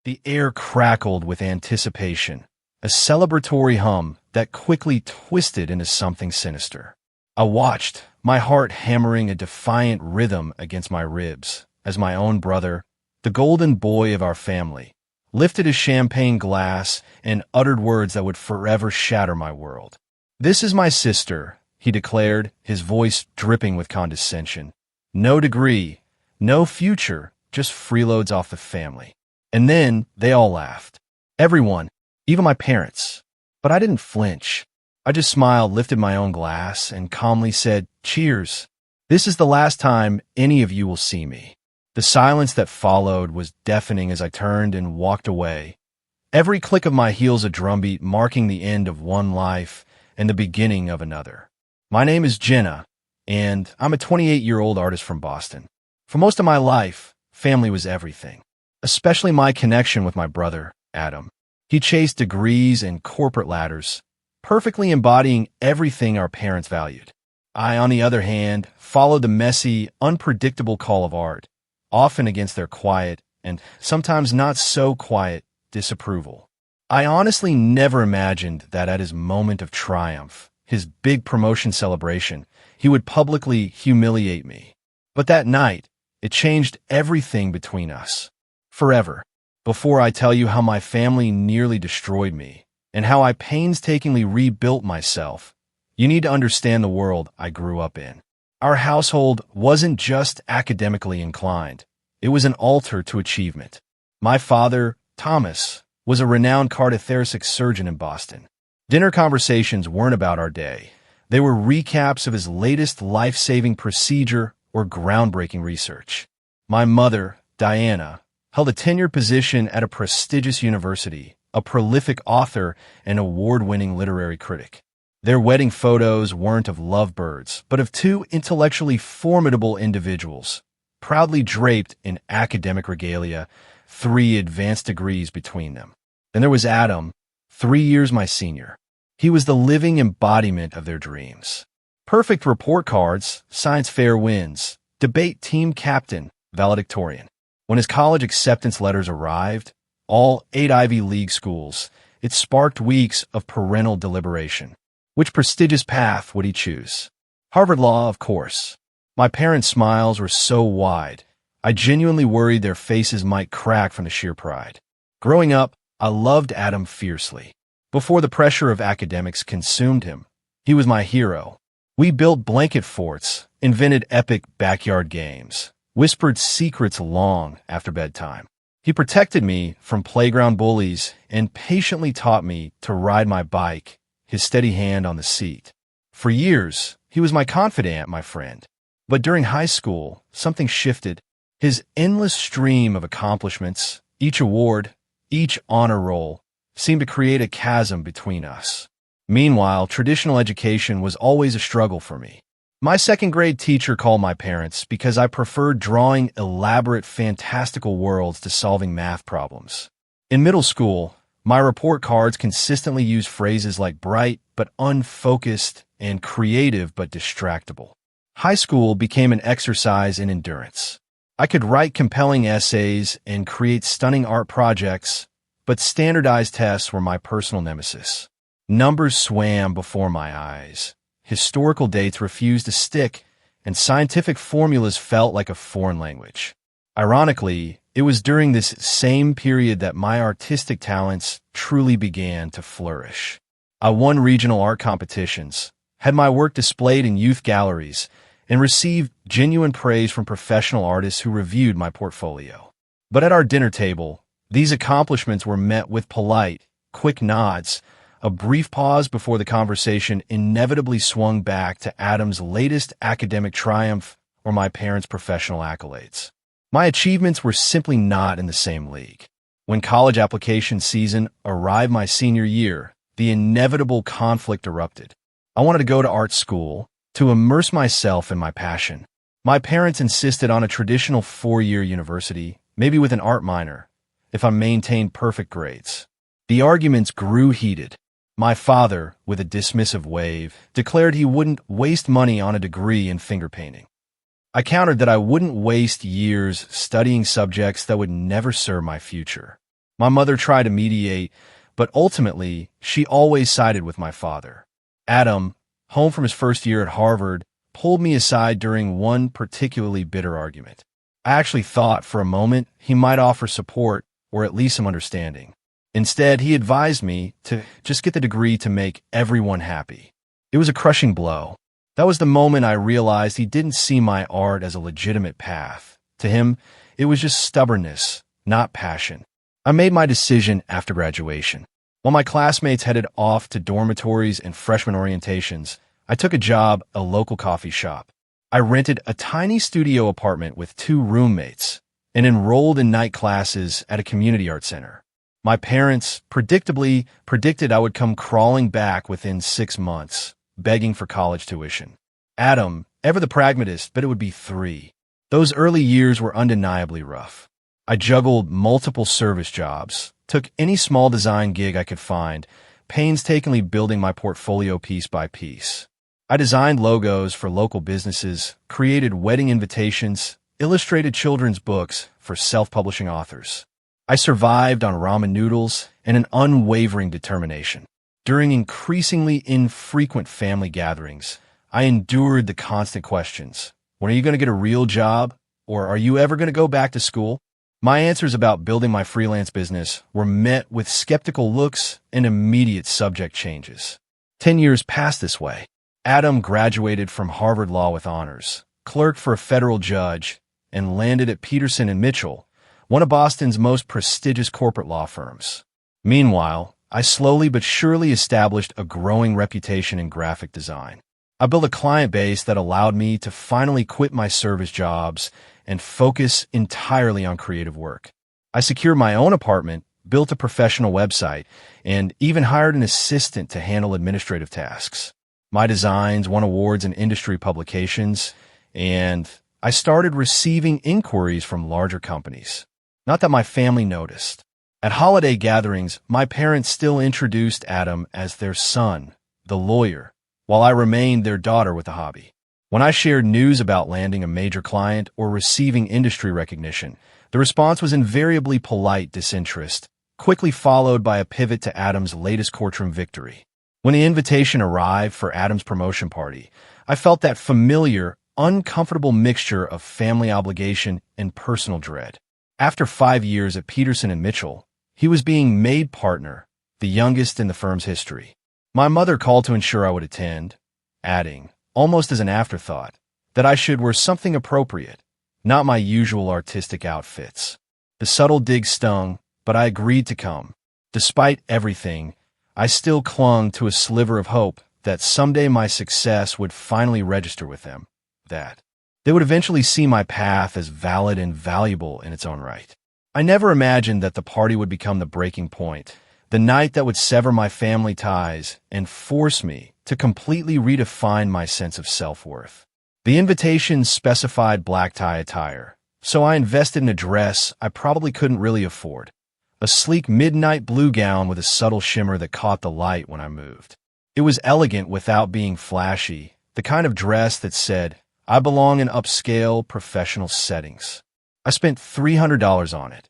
The air crackled with anticipation, a celebratory hum that quickly twisted into something sinister. I watched, my heart hammering a defiant rhythm against my ribs, as my own brother, the golden boy of our family, lifted his champagne glass and uttered words that would forever shatter my world. "This is my sister," he declared, his voice dripping with condescension. "No degree, no future, just freeloads off the family." And then they all laughed. Everyone, even my parents. But I didn't flinch. I just smiled, lifted my own glass, and calmly said, "Cheers. This is the last time any of you will see me." The silence that followed was deafening as I turned and walked away. Every click of my heels a drumbeat marking the end of one life and the beginning of another. My name is Jenna, and I'm a 28-year-old artist from Boston. For most of my life, family was everything. Especially my connection with my brother, Adam. He chased degrees and corporate ladders, perfectly embodying everything our parents valued. I, on the other hand, followed the messy, unpredictable call of art, often against their quiet, and sometimes not so quiet, disapproval. I honestly never imagined that at his moment of triumph, his big promotion celebration, he would publicly humiliate me. But that night, it changed everything between us. Forever. Before I tell you how my family nearly destroyed me, and how I painstakingly rebuilt myself, you need to understand the world I grew up in. Our household wasn't just academically inclined. It was an altar to achievement. My father, Thomas, was a renowned cardiothoracic surgeon in Boston. Dinner conversations weren't about our day. They were recaps of his latest life-saving procedure or groundbreaking research. My mother, Diana, held a tenured position at a prestigious university, a prolific author and award-winning literary critic. Their wedding photos weren't of lovebirds, but of two intellectually formidable individuals, proudly draped in academic regalia, 3 advanced degrees between them. Then there was Adam, 3 years my senior. He was the living embodiment of their dreams. Perfect report cards, science fair wins, debate team captain, valedictorian. When his college acceptance letters arrived, all 8 Ivy League schools, it sparked weeks of parental deliberation. Which prestigious path would he choose? Harvard Law, of course. My parents' smiles were so wide, I genuinely worried their faces might crack from the sheer pride. Growing up, I loved Adam fiercely. Before the pressure of academics consumed him, he was my hero. We built blanket forts, invented epic backyard games, whispered secrets long after bedtime. He protected me from playground bullies and patiently taught me to ride my bike, his steady hand on the seat. For years, he was my confidant, my friend. But during high school, something shifted. His endless stream of accomplishments, each award, each honor roll, seemed to create a chasm between us. Meanwhile, traditional education was always a struggle for me. My second-grade teacher called my parents because I preferred drawing elaborate, fantastical worlds to solving math problems. In middle school, my report cards consistently used phrases like bright but unfocused and creative but distractible. High school became an exercise in endurance. I could write compelling essays and create stunning art projects, but standardized tests were my personal nemesis. Numbers swam before my eyes. Historical dates refused to stick, and scientific formulas felt like a foreign language. Ironically, it was during this same period that my artistic talents truly began to flourish. I won regional art competitions, had my work displayed in youth galleries, and received genuine praise from professional artists who reviewed my portfolio. But at our dinner table, these accomplishments were met with polite, quick nods. A brief pause before the conversation inevitably swung back to Adam's latest academic triumph or my parents' professional accolades. My achievements were simply not in the same league. When college application season arrived my senior year, the inevitable conflict erupted. I wanted to go to art school, to immerse myself in my passion. My parents insisted on a traditional 4-year university, maybe with an art minor, if I maintained perfect grades. The arguments grew heated. My father, with a dismissive wave, declared he wouldn't waste money on a degree in finger painting. I countered that I wouldn't waste years studying subjects that would never serve my future. My mother tried to mediate, but ultimately, she always sided with my father. Adam, home from his first year at Harvard, pulled me aside during one particularly bitter argument. I actually thought for a moment he might offer support or at least some understanding. Instead, he advised me to just get the degree to make everyone happy. It was a crushing blow. That was the moment I realized he didn't see my art as a legitimate path. To him, it was just stubbornness, not passion. I made my decision after graduation. While my classmates headed off to dormitories and freshman orientations, I took a job at a local coffee shop. I rented a tiny studio apartment with 2 roommates and enrolled in night classes at a community art center. My parents predictably predicted I would come crawling back within 6 months, begging for college tuition. Adam, ever the pragmatist, but it would be 3. Those early years were undeniably rough. I juggled multiple service jobs, took any small design gig I could find, painstakingly building my portfolio piece by piece. I designed logos for local businesses, created wedding invitations, illustrated children's books for self-publishing authors. I survived on ramen noodles and an unwavering determination. During increasingly infrequent family gatherings, I endured the constant questions. When are you going to get a real job? Or are you ever going to go back to school? My answers about building my freelance business were met with skeptical looks and immediate subject changes. 10 years passed this way. Adam graduated from Harvard Law with honors, clerked for a federal judge, and landed at Peterson and Mitchell, one of Boston's most prestigious corporate law firms. Meanwhile, I slowly but surely established a growing reputation in graphic design. I built a client base that allowed me to finally quit my service jobs and focus entirely on creative work. I secured my own apartment, built a professional website, and even hired an assistant to handle administrative tasks. My designs won awards in industry publications, and I started receiving inquiries from larger companies. Not that my family noticed. At holiday gatherings, my parents still introduced Adam as their son, the lawyer, while I remained their daughter with a hobby. When I shared news about landing a major client or receiving industry recognition, the response was invariably polite disinterest, quickly followed by a pivot to Adam's latest courtroom victory. When the invitation arrived for Adam's promotion party, I felt that familiar, uncomfortable mixture of family obligation and personal dread. After 5 years at Peterson and Mitchell, he was being made partner, the youngest in the firm's history. My mother called to ensure I would attend, adding, almost as an afterthought, that I should wear something appropriate, not my usual artistic outfits. The subtle dig stung, but I agreed to come. Despite everything, I still clung to a sliver of hope that someday my success would finally register with them, that they would eventually see my path as valid and valuable in its own right. I never imagined that the party would become the breaking point, the night that would sever my family ties and force me to completely redefine my sense of self-worth. The invitation specified black tie attire, so I invested in a dress I probably couldn't really afford. A sleek midnight blue gown with a subtle shimmer that caught the light when I moved. It was elegant without being flashy, the kind of dress that said, I belong in upscale, professional settings. I spent $300 on it,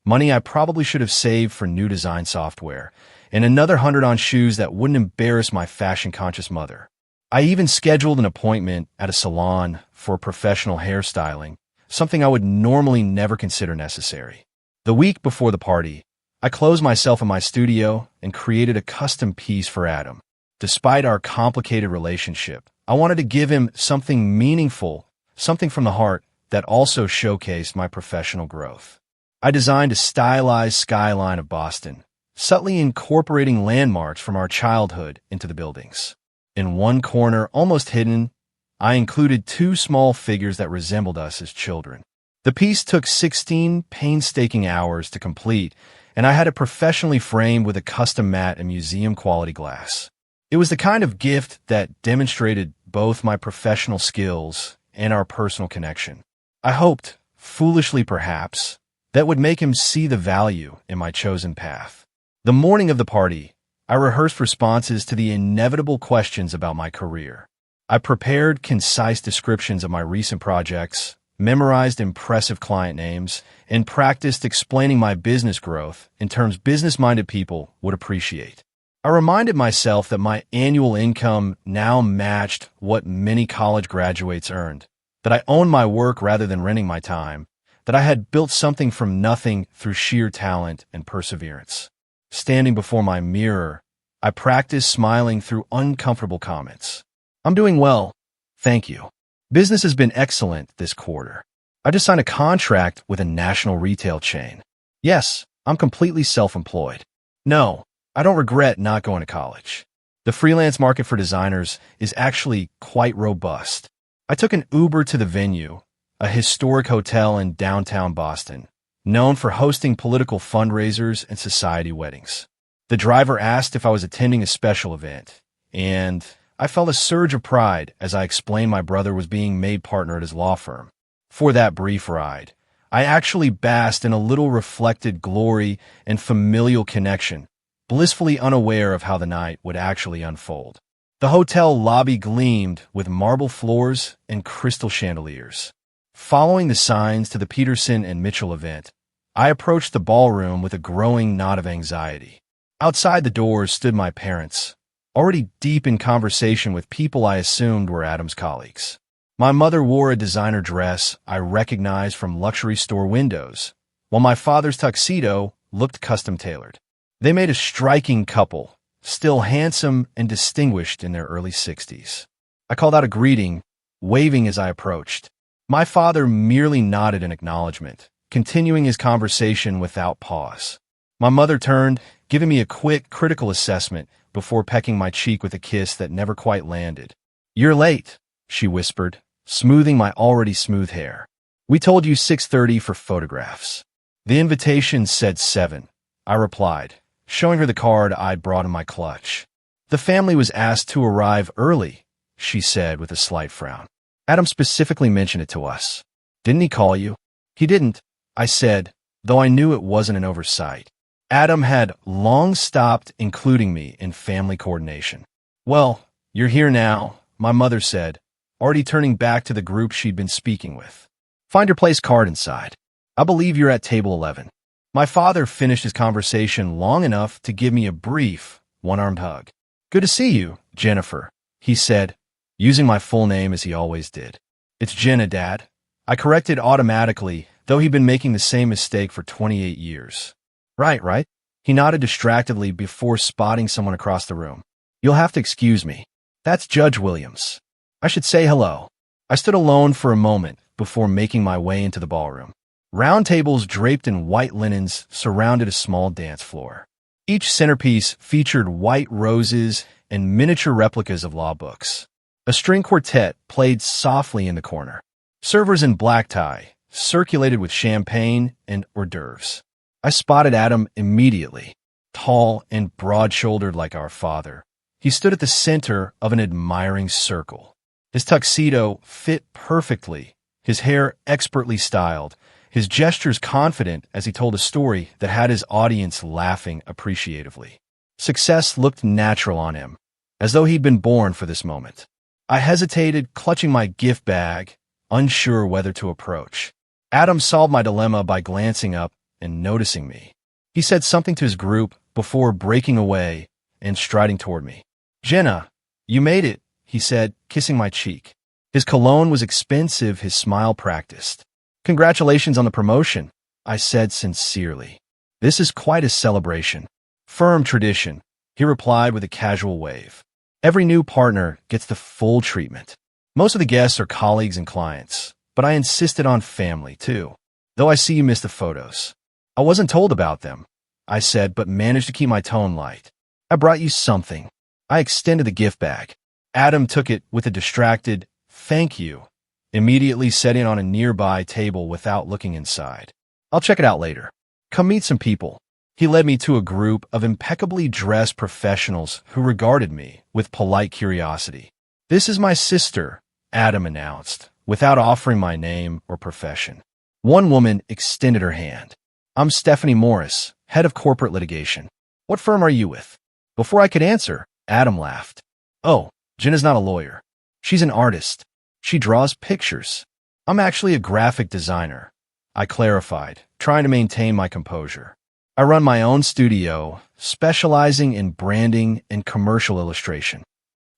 money I probably should have saved for new design software, and another $100 on shoes that wouldn't embarrass my fashion-conscious mother. I even scheduled an appointment at a salon for professional hairstyling, something I would normally never consider necessary. The week before the party, I closed myself in my studio and created a custom piece for Adam. Despite our complicated relationship, I wanted to give him something meaningful, something from the heart that also showcased my professional growth. I designed a stylized skyline of Boston, subtly incorporating landmarks from our childhood into the buildings. In one corner, almost hidden, I included 2 small figures that resembled us as children. The piece took 16 painstaking hours to complete, and I had it professionally framed with a custom mat and museum-quality glass. It was the kind of gift that demonstrated both my professional skills and our personal connection. I hoped, foolishly perhaps, that would make him see the value in my chosen path. The morning of the party, I rehearsed responses to the inevitable questions about my career. I prepared concise descriptions of my recent projects, memorized impressive client names, and practiced explaining my business growth in terms business-minded people would appreciate. I reminded myself that my annual income now matched what many college graduates earned, that I owned my work rather than renting my time, that I had built something from nothing through sheer talent and perseverance. Standing before my mirror, I practiced smiling through uncomfortable comments. I'm doing well, thank you. Business has been excellent this quarter. I just signed a contract with a national retail chain. Yes, I'm completely self-employed. No, I don't regret not going to college. The freelance market for designers is actually quite robust. I took an Uber to the venue, a historic hotel in downtown Boston, known for hosting political fundraisers and society weddings. The driver asked if I was attending a special event, and I felt a surge of pride as I explained my brother was being made partner at his law firm. For that brief ride, I actually basked in a little reflected glory and familial connection, blissfully unaware of how the night would actually unfold. The hotel lobby gleamed with marble floors and crystal chandeliers. Following the signs to the Peterson and Mitchell event, I approached the ballroom with a growing knot of anxiety. Outside the doors stood my parents, already deep in conversation with people I assumed were Adam's colleagues. My mother wore a designer dress I recognized from luxury store windows, while my father's tuxedo looked custom-tailored. They made a striking couple, still handsome and distinguished in their early 60s. I called out a greeting, waving as I approached. My father merely nodded in acknowledgement, continuing his conversation without pause. My mother turned, giving me a quick, critical assessment before pecking my cheek with a kiss that never quite landed. "You're late," she whispered, smoothing my already smooth hair. "We told you 6:30 for photographs." "The invitation said 7, I replied, showing her the card I'd brought in my clutch. "The family was asked to arrive early," she said with a slight frown. "Adam specifically mentioned it to us." "Didn't he call you?" "He didn't," I said, though I knew it wasn't an oversight. Adam had long stopped including me in family coordination. "Well, you're here now," my mother said, already turning back to the group she'd been speaking with. "Find your place card inside. I believe you're at table 11. My father finished his conversation long enough to give me a brief, one-armed hug. "Good to see you, Jennifer," he said, using my full name as he always did. "It's Jenna, Dad." I corrected automatically, though he'd been making the same mistake for 28 years. Right. He nodded distractedly before spotting someone across the room. "You'll have to excuse me. That's Judge Williams. I should say hello." I stood alone for a moment before making my way into the ballroom. Round tables draped in white linens surrounded a small dance floor. Each centerpiece featured white roses and miniature replicas of law books. A string quartet played softly in the corner. Servers in black tie circulated with champagne and hors d'oeuvres. I spotted Adam immediately, tall and broad-shouldered like our father. He stood at the center of an admiring circle. His tuxedo fit perfectly, his hair expertly styled, his gestures confident as he told a story that had his audience laughing appreciatively. Success looked natural on him, as though he'd been born for this moment. I hesitated, clutching my gift bag, unsure whether to approach. Adam solved my dilemma by glancing up and noticing me. He said something to his group before breaking away and striding toward me. "Jenna, you made it," he said, kissing my cheek. His cologne was expensive, his smile practiced. "Congratulations on the promotion," I said sincerely. "This is quite a celebration." "Firm tradition," he replied with a casual wave. "Every new partner gets the full treatment. Most of the guests are colleagues and clients, but I insisted on family, too, though I see you missed the photos." "I wasn't told about them," I said, but managed to keep my tone light. "I brought you something." I extended the gift bag. Adam took it with a distracted, "Thank you," immediately setting it on a nearby table without looking inside. "I'll check it out later. Come meet some people." He led me to a group of impeccably dressed professionals who regarded me with polite curiosity. "This is my sister," Adam announced, without offering my name or profession. One woman extended her hand. "I'm Stephanie Morris, head of corporate litigation. What firm are you with?" Before I could answer, Adam laughed. "Oh, Jenna's not a lawyer. She's an artist. She draws pictures." I'm actually a graphic designer, I clarified, trying to maintain my composure. I run my own studio, specializing in branding and commercial illustration.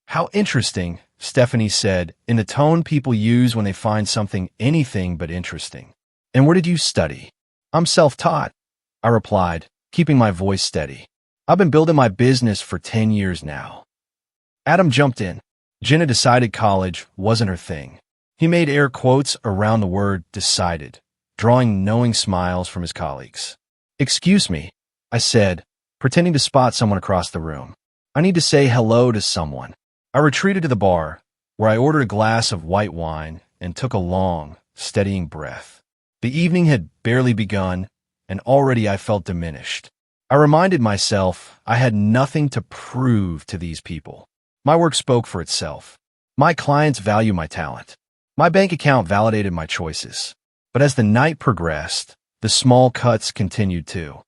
How interesting, Stephanie said, in the tone people use when they find something anything but interesting. And where did you study? I'm self-taught, I replied, keeping my voice steady. I've been building my business for 10 years now. Adam jumped in. Jenna decided college wasn't her thing. He made air quotes around the word decided, drawing knowing smiles from his colleagues. Excuse me, I said, pretending to spot someone across the room. I need to say hello to someone. I retreated to the bar, where I ordered a glass of white wine and took a long, steadying breath. The evening had barely begun, and already I felt diminished. I reminded myself I had nothing to prove to these people. My work spoke for itself. My clients value my talent. My bank account validated my choices. But as the night progressed, the small cuts continued to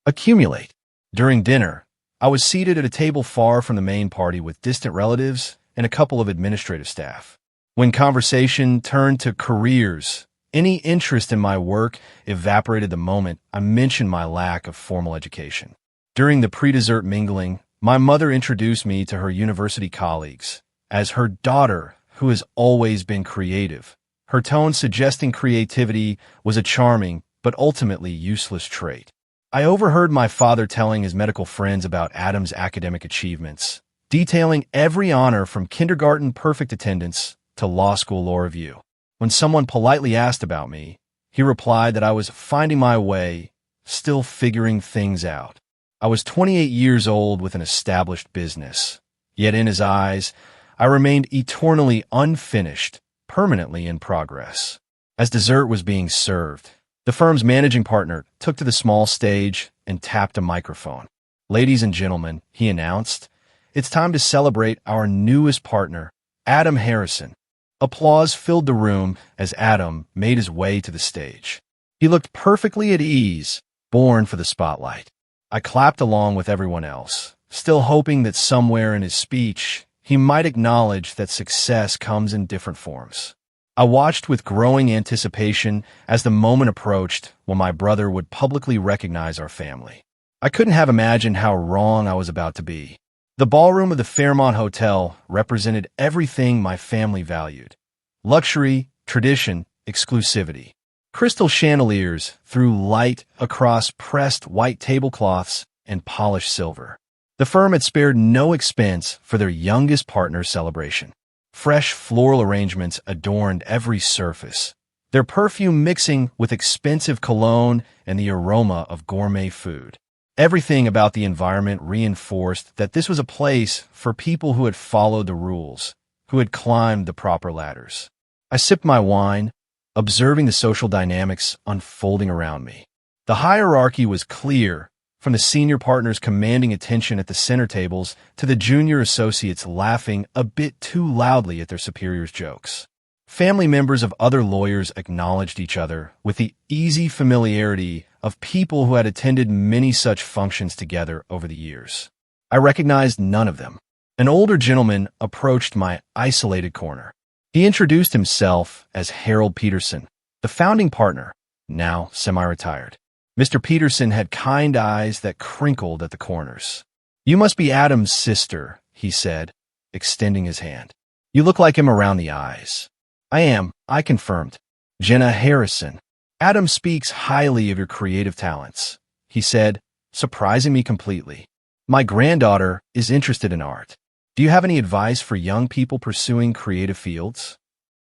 accumulate. During dinner, I was seated at a table far from the main party with distant relatives and a couple of administrative staff. When conversation turned to careers, any interest in my work evaporated the moment I mentioned my lack of formal education. During the pre-dessert mingling, my mother introduced me to her university colleagues as her daughter, who has always been creative. Her tone suggesting creativity was a charming but ultimately useless trait. I overheard my father telling his medical friends about Adam's academic achievements, detailing every honor from kindergarten perfect attendance to law school law review. When someone politely asked about me, he replied that I was finding my way, still figuring things out. I was 28 years old with an established business, yet in his eyes, I remained eternally unfinished, permanently in progress. As dessert was being served, the firm's managing partner took to the small stage and tapped a microphone. Ladies and gentlemen, he announced, it's time to celebrate our newest partner, Adam Harrison. Applause filled the room as Adam made his way to the stage. He looked perfectly at ease, born for the spotlight. I clapped along with everyone else, still hoping that somewhere in his speech, he might acknowledge that success comes in different forms. I watched with growing anticipation as the moment approached when my brother would publicly recognize our family. I couldn't have imagined how wrong I was about to be. The ballroom of the Fairmont Hotel represented everything my family valued: luxury, tradition, exclusivity. Crystal chandeliers threw light across pressed white tablecloths and polished silver. The firm had spared no expense for their youngest partner's celebration. Fresh floral arrangements adorned every surface, their perfume mixing with expensive cologne and the aroma of gourmet food. Everything about the environment reinforced that this was a place for people who had followed the rules, who had climbed the proper ladders. I sipped my wine, observing the social dynamics unfolding around me. The hierarchy was clear, from the senior partners commanding attention at the center tables to the junior associates laughing a bit too loudly at their superiors' jokes. Family members of other lawyers acknowledged each other with the easy familiarity of people who had attended many such functions together over the years. I recognized none of them. An older gentleman approached my isolated corner. He introduced himself as Harold Peterson, the founding partner, now semi-retired. Mr. Peterson had kind eyes that crinkled at the corners. "You must be Adam's sister," he said, extending his hand. "You look like him around the eyes." "I am," I confirmed. "Jenna Harrison. Adam speaks highly of your creative talents," he said, surprising me completely. "My granddaughter is interested in art. Do you have any advice for young people pursuing creative fields?"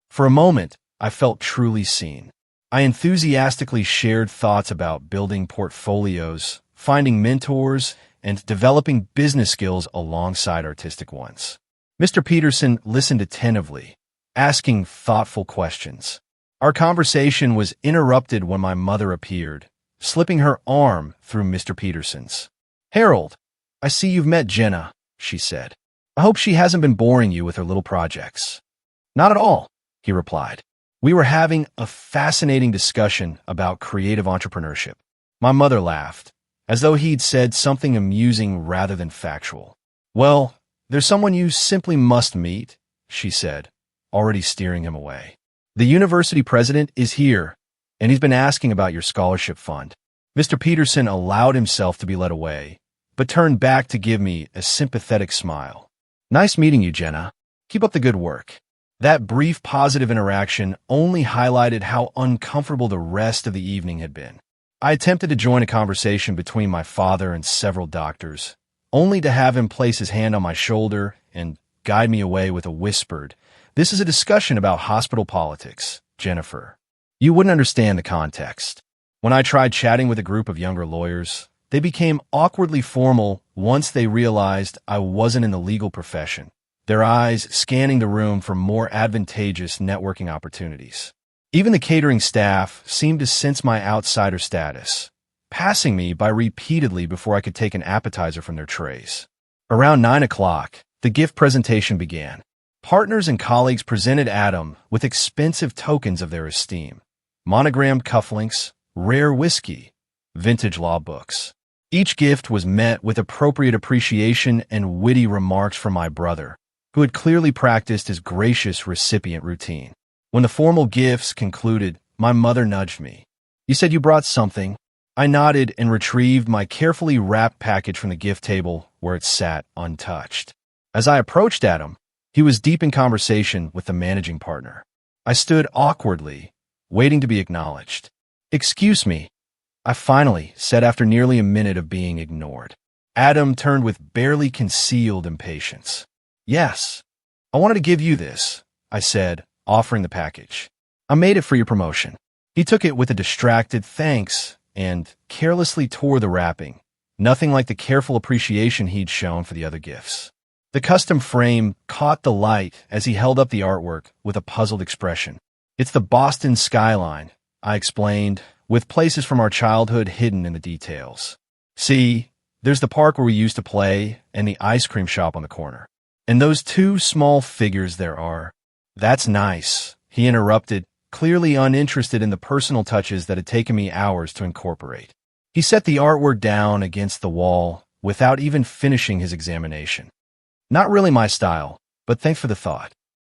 For a moment, I felt truly seen. I enthusiastically shared thoughts about building portfolios, finding mentors, and developing business skills alongside artistic ones. Mr. Peterson listened attentively, asking thoughtful questions. Our conversation was interrupted when my mother appeared, slipping her arm through Mr. Peterson's. "Harold, I see you've met Jenna," she said. "I hope she hasn't been boring you with her little projects." "Not at all," he replied. We were having a fascinating discussion about creative entrepreneurship. My mother laughed, as though he'd said something amusing rather than factual. "Well, there's someone you simply must meet," she said, already steering him away. The university president is here, and he's been asking about your scholarship fund. Mr. Peterson allowed himself to be led away, but turned back to give me a sympathetic smile. Nice meeting you, Jenna. Keep up the good work. That brief positive interaction only highlighted how uncomfortable the rest of the evening had been. I attempted to join a conversation between my father and several doctors, only to have him place his hand on my shoulder and guide me away with a whispered, "This is a discussion about hospital politics, Jennifer. You wouldn't understand the context." When I tried chatting with a group of younger lawyers, they became awkwardly formal once they realized I wasn't in the legal profession, their eyes scanning the room for more advantageous networking opportunities. Even the catering staff seemed to sense my outsider status, passing me by repeatedly before I could take an appetizer from their trays. Around 9 o'clock, the gift presentation began. Partners and colleagues presented Adam with expensive tokens of their esteem: monogrammed cufflinks, rare whiskey, vintage law books. Each gift was met with appropriate appreciation and witty remarks from my brother, who had clearly practiced his gracious recipient routine. When the formal gifts concluded, my mother nudged me. "You said you brought something." I nodded and retrieved my carefully wrapped package from the gift table where it sat untouched. As I approached Adam, he was deep in conversation with the managing partner. I stood awkwardly, waiting to be acknowledged. "Excuse me," I finally said after nearly a minute of being ignored. Adam turned with barely concealed impatience. "Yes, I wanted to give you this," I said, offering the package. "I made it for your promotion." He took it with a distracted thanks and carelessly tore the wrapping, nothing like the careful appreciation he'd shown for the other gifts. The custom frame caught the light as he held up the artwork with a puzzled expression. "It's the Boston skyline," I explained, with places from our childhood hidden in the details. "See, there's the park where we used to play and the ice cream shop on the corner. And those two small figures there are." "That's nice," he interrupted, clearly uninterested in the personal touches that had taken me hours to incorporate. He set the artwork down against the wall without even finishing his examination. "Not really my style, but thanks for the thought."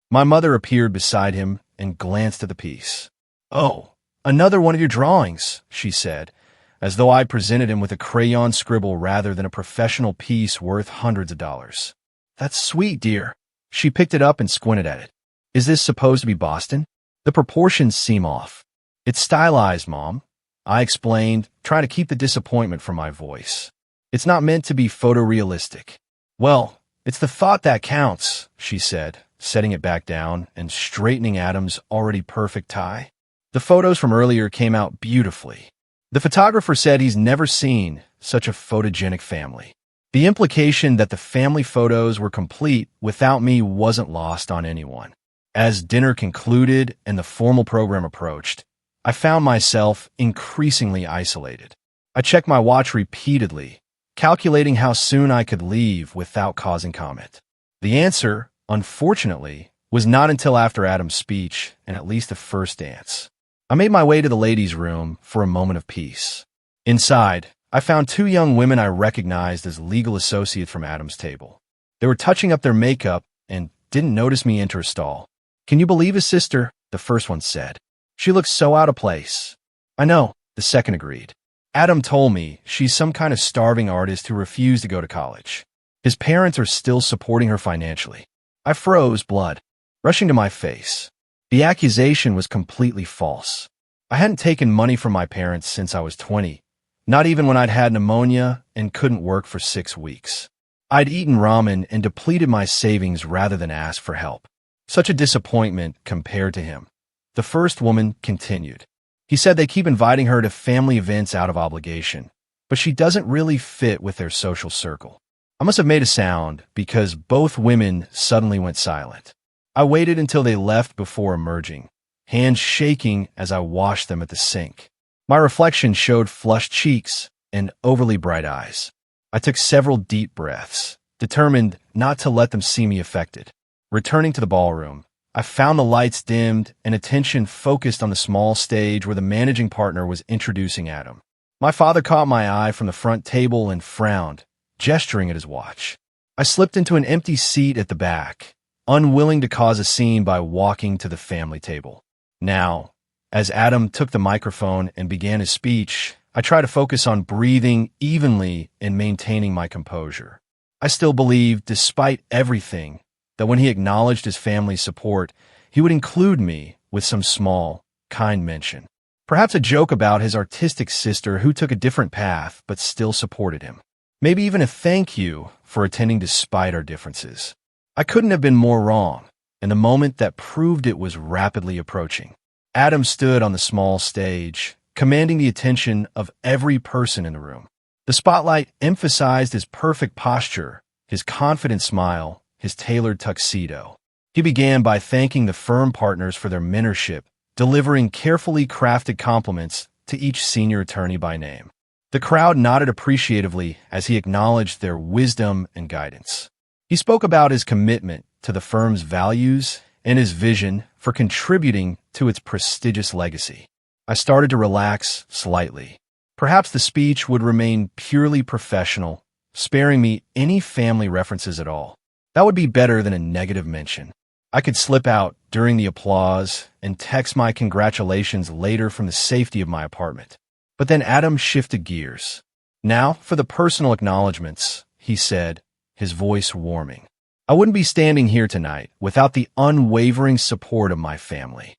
My mother appeared beside him and glanced at the piece. "Oh, another one of your drawings," she said, as though I presented him with a crayon scribble rather than a professional piece worth hundreds of dollars. "That's sweet, dear." She picked it up and squinted at it. "Is this supposed to be Boston? The proportions seem off." "It's stylized, Mom," I explained, trying to keep the disappointment from my voice. "It's not meant to be photorealistic." "Well, it's the thought that counts," she said, setting it back down and straightening Adam's already perfect tie. The photos from earlier came out beautifully. The photographer said he's never seen such a photogenic family. The implication that the family photos were complete without me wasn't lost on anyone. As dinner concluded and the formal program approached, I found myself increasingly isolated. I checked my watch repeatedly, calculating how soon I could leave without causing comment. The answer, unfortunately, was not until after Adam's speech and at least the first dance. I made my way to the ladies' room for a moment of peace. Inside, I found two young women I recognized as legal associates from Adam's table. They were touching up their makeup and didn't notice me enter a stall. "Can you believe his sister?" the first one said. "She looks so out of place." "I know," the second agreed. "Adam told me she's some kind of starving artist who refused to go to college. His parents are still supporting her financially." I froze blood, rushing to my face. The accusation was completely false. I hadn't taken money from my parents since I was 20, not even when I'd had pneumonia and couldn't work for 6 weeks. I'd eaten ramen and depleted my savings rather than ask for help. Such a disappointment compared to him. The first woman continued. "He said they keep inviting her to family events out of obligation, but she doesn't really fit with their social circle." I must have made a sound because both women suddenly went silent. I waited until they left before emerging, hands shaking as I washed them at the sink. My reflection showed flushed cheeks and overly bright eyes. I took several deep breaths, determined not to let them see me affected. Returning to the ballroom, I found the lights dimmed and attention focused on the small stage where the managing partner was introducing Adam. My father caught my eye from the front table and frowned, gesturing at his watch. I slipped into an empty seat at the back, unwilling to cause a scene by walking to the family table. Now, as Adam took the microphone and began his speech, I try to focus on breathing evenly and maintaining my composure. I still believe, despite everything, that when he acknowledged his family's support, he would include me with some small, kind mention. Perhaps a joke about his artistic sister who took a different path but still supported him. Maybe even a thank you for attending despite our differences. I couldn't have been more wrong, and the moment that proved it was rapidly approaching. Adam stood on the small stage, commanding the attention of every person in the room. The spotlight emphasized his perfect posture, his confident smile, his tailored tuxedo. He began by thanking the firm partners for their mentorship, delivering carefully crafted compliments to each senior attorney by name. The crowd nodded appreciatively as he acknowledged their wisdom and guidance. He spoke about his commitment to the firm's values and his vision for contributing to its prestigious legacy. I started to relax slightly. Perhaps the speech would remain purely professional, sparing me any family references at all. That would be better than a negative mention. I could slip out during the applause and text my congratulations later from the safety of my apartment. But then Adam shifted gears. Now for the personal acknowledgments, he said, his voice warming. I wouldn't be standing here tonight without the unwavering support of my family.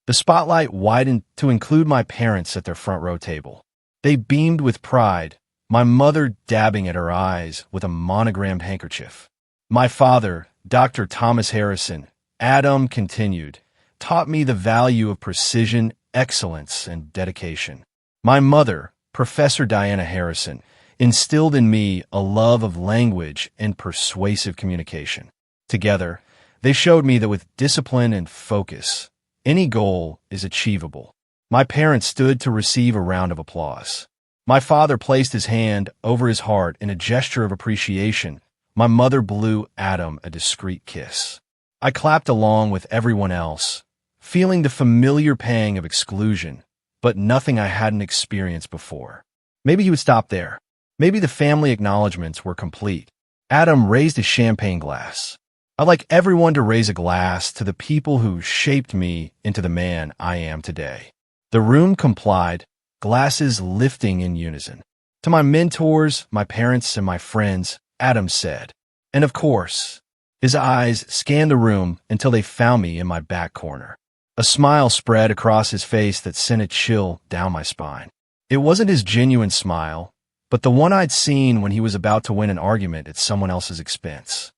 The spotlight widened to include my parents at their front row table. They beamed with pride, my mother dabbing at her eyes with a monogrammed handkerchief. My father, Dr. Thomas Harrison, Adam continued, taught me the value of precision, excellence, and dedication. My mother, Professor Diana Harrison, instilled in me a love of language and persuasive communication. Together, they showed me that with discipline and focus, any goal is achievable. My parents stood to receive a round of applause. My father placed his hand over his heart in a gesture of appreciation. My mother blew Adam a discreet kiss. I clapped along with everyone else, feeling the familiar pang of exclusion, but nothing I hadn't experienced before. Maybe he would stop there. Maybe the family acknowledgments were complete. Adam raised his champagne glass. I'd like everyone to raise a glass to the people who shaped me into the man I am today. The room complied, glasses lifting in unison. To my mentors, my parents, and my friends, Adam said. And of course, his eyes scanned the room until they found me in my back corner. A smile spread across his face that sent a chill down my spine. It wasn't his genuine smile, but the one I'd seen when he was about to win an argument at someone else's expense.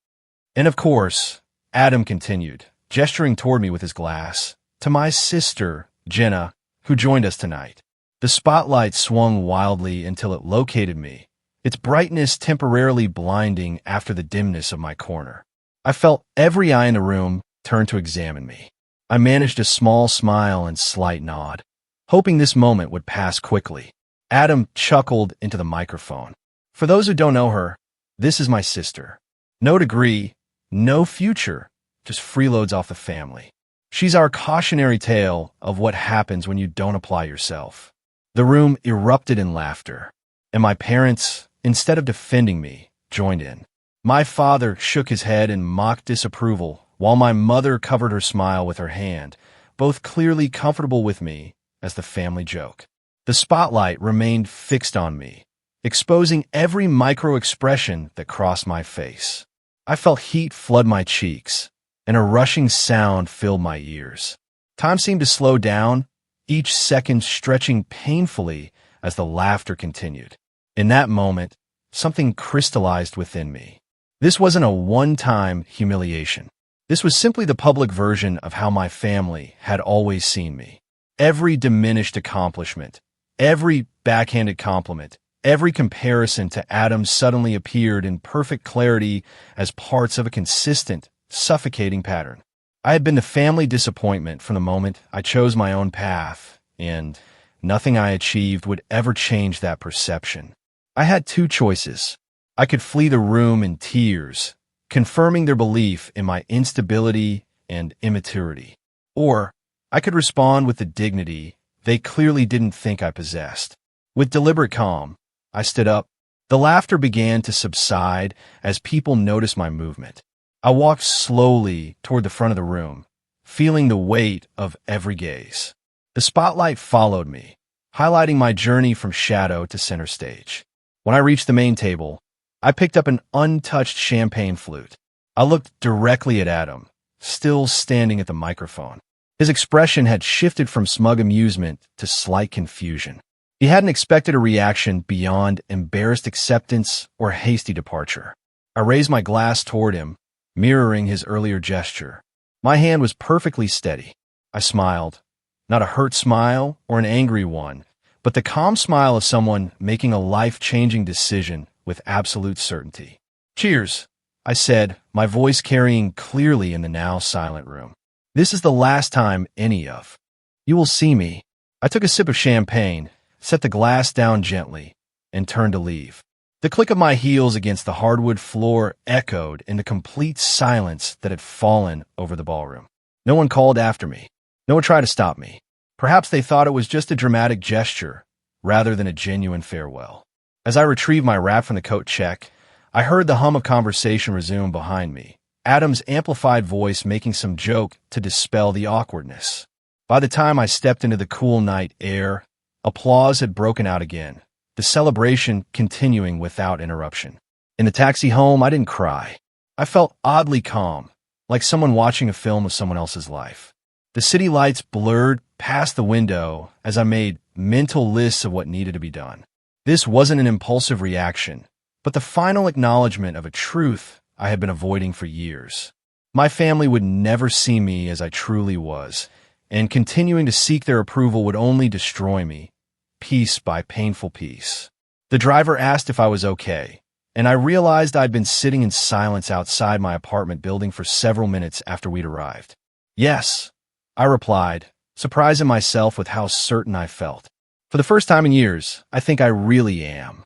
And of course, Adam continued, gesturing toward me with his glass, to my sister, Jenna, who joined us tonight. The spotlight swung wildly until it located me, its brightness temporarily blinding after the dimness of my corner. I felt every eye in the room turn to examine me. I managed a small smile and slight nod, hoping this moment would pass quickly. Adam chuckled into the microphone. For those who don't know her, this is my sister. No degree, no future, just freeloads off the family. She's our cautionary tale of what happens when you don't apply yourself. The room erupted in laughter, and my parents, instead of defending me, joined in. My father shook his head in mock disapproval, while my mother covered her smile with her hand, both clearly comfortable with me as the family joke. The spotlight remained fixed on me, exposing every micro-expression that crossed my face. I felt heat flood my cheeks, and a rushing sound filled my ears. Time seemed to slow down, each second stretching painfully as the laughter continued. In that moment, something crystallized within me. This wasn't a one-time humiliation. This was simply the public version of how my family had always seen me. Every diminished accomplishment, every backhanded compliment, every comparison to Adam suddenly appeared in perfect clarity as parts of a consistent, suffocating pattern. I had been the family disappointment from the moment I chose my own path, and nothing I achieved would ever change that perception. I had two choices. I could flee the room in tears, confirming their belief in my instability and immaturity. Or I could respond with the dignity they clearly didn't think I possessed. With deliberate calm, I stood up. The laughter began to subside as people noticed my movement. I walked slowly toward the front of the room, feeling the weight of every gaze. The spotlight followed me, highlighting my journey from shadow to center stage. When I reached the main table, I picked up an untouched champagne flute. I looked directly at Adam, still standing at the microphone. His expression had shifted from smug amusement to slight confusion. He hadn't expected a reaction beyond embarrassed acceptance or hasty departure. I raised my glass toward him, mirroring his earlier gesture. My hand was perfectly steady. I smiled, not a hurt smile or an angry one, but the calm smile of someone making a life-changing decision with absolute certainty. "Cheers," I said, my voice carrying clearly in the now silent room. "This is the last time any of you will see me." I took a sip of champagne, set the glass down gently, and turned to leave. The click of my heels against the hardwood floor echoed in the complete silence that had fallen over the ballroom. No one called after me. No one tried to stop me. Perhaps they thought it was just a dramatic gesture, rather than a genuine farewell. As I retrieved my wrap from the coat check, I heard the hum of conversation resume behind me, Adam's amplified voice making some joke to dispel the awkwardness. By the time I stepped into the cool night air, applause had broken out again, the celebration continuing without interruption. In the taxi home, I didn't cry. I felt oddly calm, like someone watching a film of someone else's life. The city lights blurred past the window as I made mental lists of what needed to be done. This wasn't an impulsive reaction, but the final acknowledgement of a truth I had been avoiding for years. My family would never see me as I truly was, and continuing to seek their approval would only destroy me, piece by painful piece. The driver asked if I was okay, and I realized I'd been sitting in silence outside my apartment building for several minutes after we'd arrived. "Yes," I replied, surprising myself with how certain I felt. For the first time in years, I think I really am.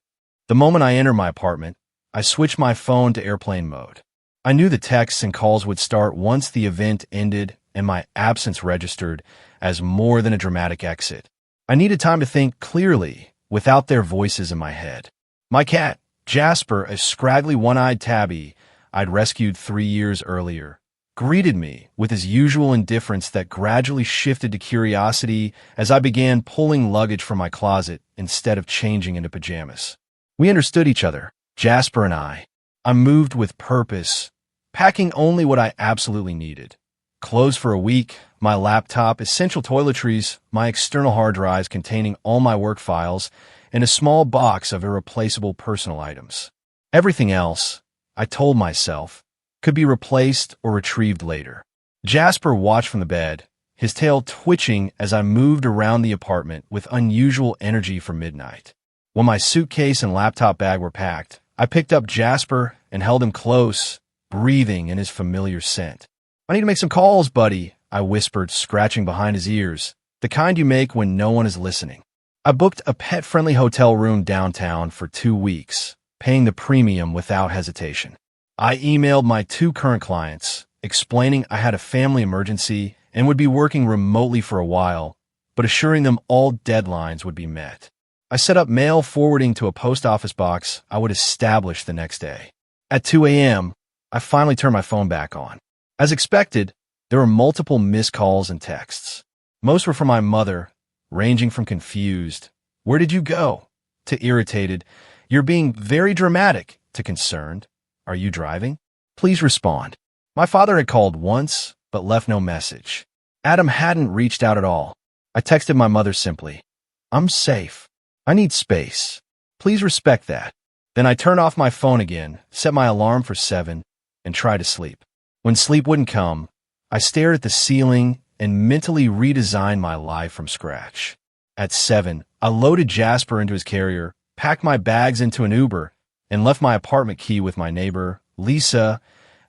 The moment I entered my apartment, I switched my phone to airplane mode. I knew the texts and calls would start once the event ended and my absence registered as more than a dramatic exit. I needed time to think clearly without their voices in my head. My cat, Jasper, a scraggly one-eyed tabby I'd rescued 3 years earlier, greeted me with his usual indifference that gradually shifted to curiosity as I began pulling luggage from my closet instead of changing into pajamas. We understood each other, Jasper and I. I moved with purpose, packing only what I absolutely needed. Clothes for a week, my laptop, essential toiletries, my external hard drives containing all my work files, and a small box of irreplaceable personal items. Everything else, I told myself, could be replaced or retrieved later. Jasper watched from the bed, his tail twitching as I moved around the apartment with unusual energy for midnight. When my suitcase and laptop bag were packed, I picked up Jasper and held him close, breathing in his familiar scent. "I need to make some calls, buddy," I whispered, scratching behind his ears, the kind you make when no one is listening. I booked a pet-friendly hotel room downtown for 2 weeks, paying the premium without hesitation. I emailed my 2 current clients, explaining I had a family emergency and would be working remotely for a while, but assuring them all deadlines would be met. I set up mail forwarding to a post office box I would establish the next day. At 2 a.m., I finally turned my phone back on. As expected, there were multiple missed calls and texts. Most were from my mother, ranging from confused, "Where did you go?" to irritated, "You're being very dramatic," to concerned, "Are you driving? Please respond." My father had called once, but left no message. Adam hadn't reached out at all. I texted my mother simply, "I'm safe. I need space. Please respect that." Then I turned off my phone again, set my alarm for 7, and tried to sleep. When sleep wouldn't come, I stared at the ceiling and mentally redesigned my life from scratch. At 7, I loaded Jasper into his carrier, packed my bags into an Uber, and left my apartment key with my neighbor, Lisa,